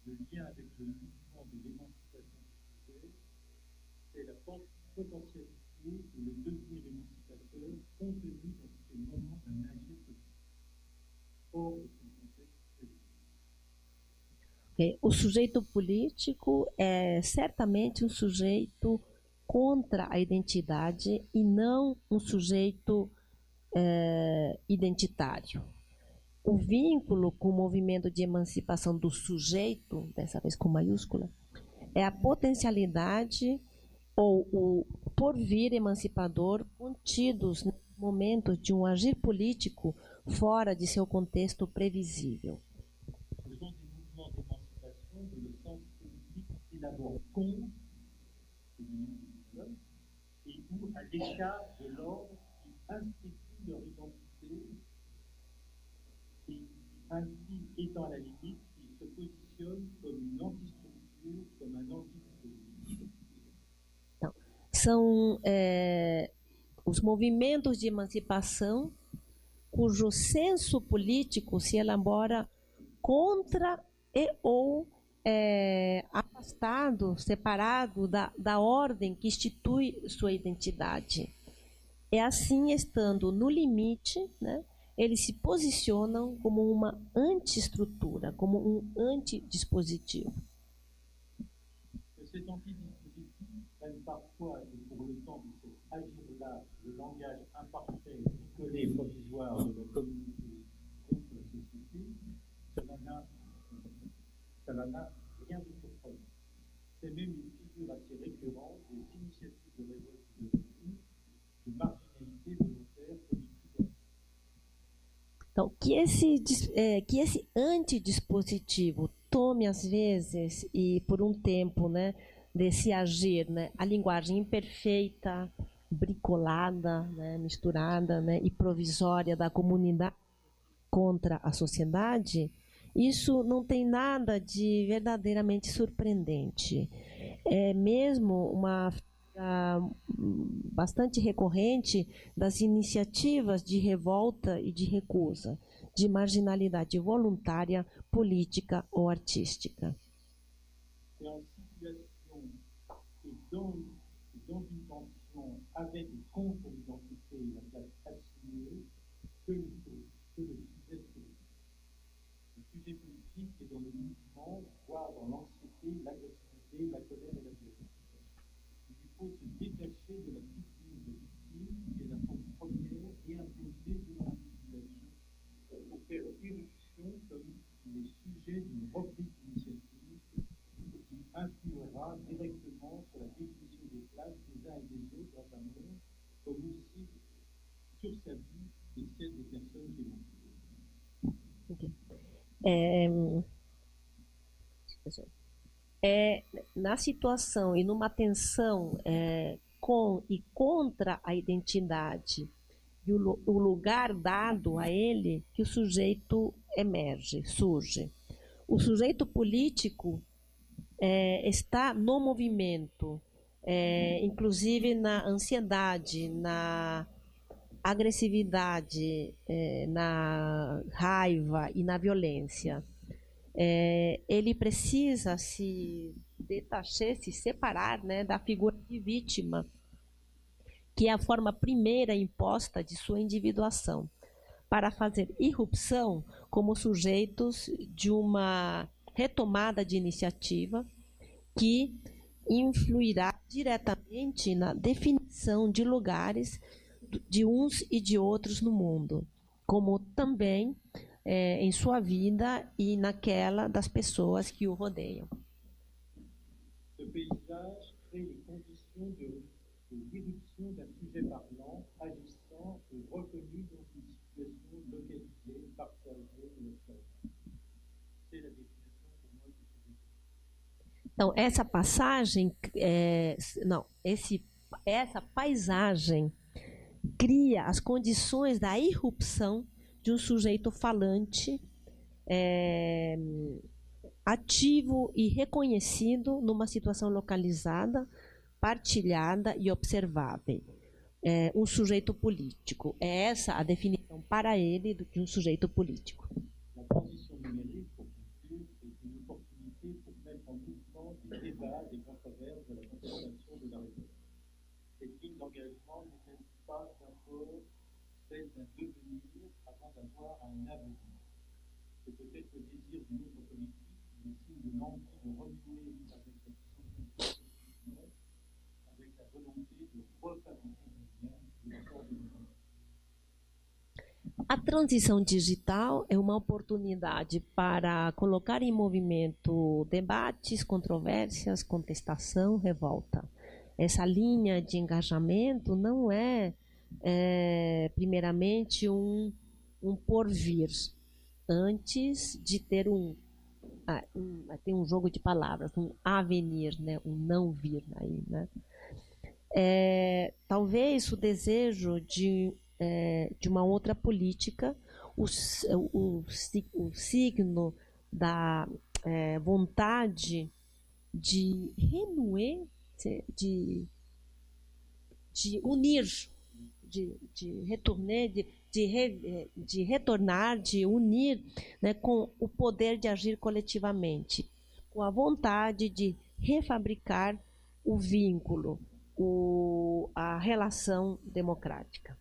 Le lien avec le mouvement de l'émancipation du sujet, c'est la potentialité de le devenir émancipateur contenu dans ce moment d'un agir politique, hors de son contexte politique. Okay. O sujeito político é certamente um sujeito contra a identidade e não um sujeito identitário. O vínculo com o movimento de emancipação do sujeito, dessa vez com maiúscula, é a potencialidade ou o porvir emancipador contidos nos momentos de um agir político fora de seu contexto previsível. Ce sont des mouvements d'émancipation dans le sens politique qui d'abord contre l'union des hommes et où, à l'écart de l'ordre qui institue leur identité et ainsi étant à la limite, ils se positionnent comme une antistructure, comme un antidispositif. Então, são os movimentos de emancipação cujo senso político se elabora contra e ou afastado, separado da ordem que institui sua identidade. E assim, estando no limite, né, eles se posicionam como uma antiestrutura, como um antidispositivo. Cet antidispositif prenne parfois, et pour le temps de cet agir-là, le langage imparfait, bricolé, provisoire de la communauté contre la société, cela n'a rien de surprenant. C'est même une figure assez récurrente des initiatives de révolte de marginalité volontaire politique. Então, que esse antidispositivo tome, às vezes, e por um tempo, né, desse agir, né, a linguagem imperfeita, bricolada, né, misturada, né, e provisória da comunidade contra a sociedade, isso não tem nada de verdadeiramente surpreendente. É mesmo uma bastante recorrente das iniciativas de revolta e de recusa, de marginalidade voluntária, política ou artística. C'est en situation et dans une tension avec et contre l'identité et la place assumée que le sujet politique. Le sujet politique est dans le mouvement, voire dans l'anxiété, l'agressivité, la colère et la violence. Il faut se détacher de la victime qui est la force première et imposer une articulation pour faire éruption comme les sujets d'une reprise d'initiative qui influera directement sur la définition des places des uns et des autres dans un monde, comme aussi sur sa vie et celle des personnes qui l'ont Okay. Na situação e numa tensão com e contra a identidade e o lugar dado a ele que o sujeito surge. O sujeito político está no movimento, inclusive na ansiedade, na agressividade, na raiva e na violência. Ele precisa se detachar, se separar, né, da figura de vítima, que é a forma primeira imposta de sua individuação, para fazer irrupção como sujeitos de uma retomada de iniciativa que influirá diretamente na definição de lugares de uns e de outros no mundo, como também em sua vida e naquela das pessoas que o rodeiam. Ce paysage crée les conditions d'irruption d'un sujet parlant, agissant et reconnu dans une situation localisée, partagée et observée. C'est la définition pour moi du sujet. Então, essa passagem, essa paisagem cria as condições da irrupção de um sujeito falante, ativo e reconhecido numa situação localizada, partilhada e observável. Um sujeito político. É essa a definição para ele de um sujeito político. A transition numérique, pour conclure, est une opportunité pour mettre en mouvement des débats, des controverses, de la contestation de la réforme. Cette ligne d'engagement n'est-elle pas d'abord celle d'un devenir avant d'avoir un avenir? C'est peut-être le désir d'une autre politique, le signe de l'envie de renouer avec la puissance avec la volonté de refabriquer du lien de la force de l'humanité. A transição digital é uma oportunidade para colocar em movimento debates, controvérsias, contestação, revolta. Essa linha de engajamento não primeiramente um porvir, antes de ter tem um jogo de palavras, um avenir, né, um não vir aí, né? Talvez o desejo de uma outra política, o signo da vontade de renuer, de unir, de retornar, de unir, né, com o poder de agir coletivamente, com a vontade de refabricar o vínculo, a relação democrática.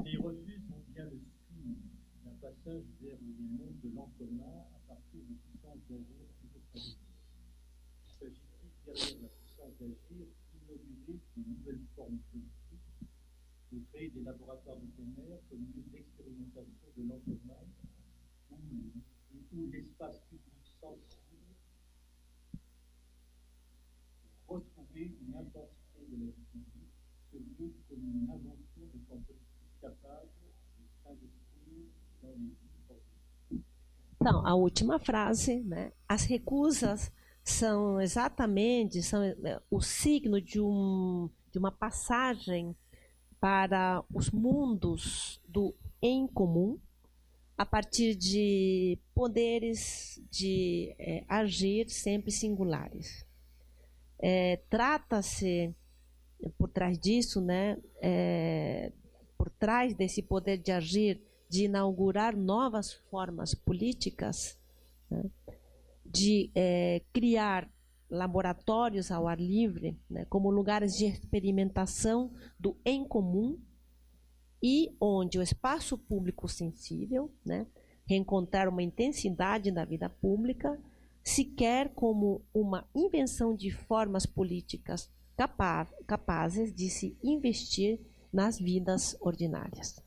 Les refus sont bien le signe d'un passage vers les mondes de l'en commun à partir de puissance d'agir toujours plus. S'agit-il derrière la puissance d'agir d'inaugurer de nouvelles formes politiques, de créer des laboratoires d'éphémères comme lieu d'expérimentation de l'en commun où l'espace public sensible retrouver une intensité de la vie publique, ce lieu comme une invention de forme politique? capable de s'investir dans les vies politiques. Então, a última frase, né? As recusas são exatamente o signo de uma passagem para os mundos do em comum, a partir de poderes de agir sempre singulares. Trata-se, por trás disso, né, por trás desse poder de agir, de inaugurar novas formas políticas, né, de criar laboratórios ao ar livre, né, como lugares de experimentação do em comum, e onde o espaço público sensível, né, reencontrar uma intensidade na vida pública, se quer como uma invenção de formas políticas capazes de se investir nas vidas ordinárias.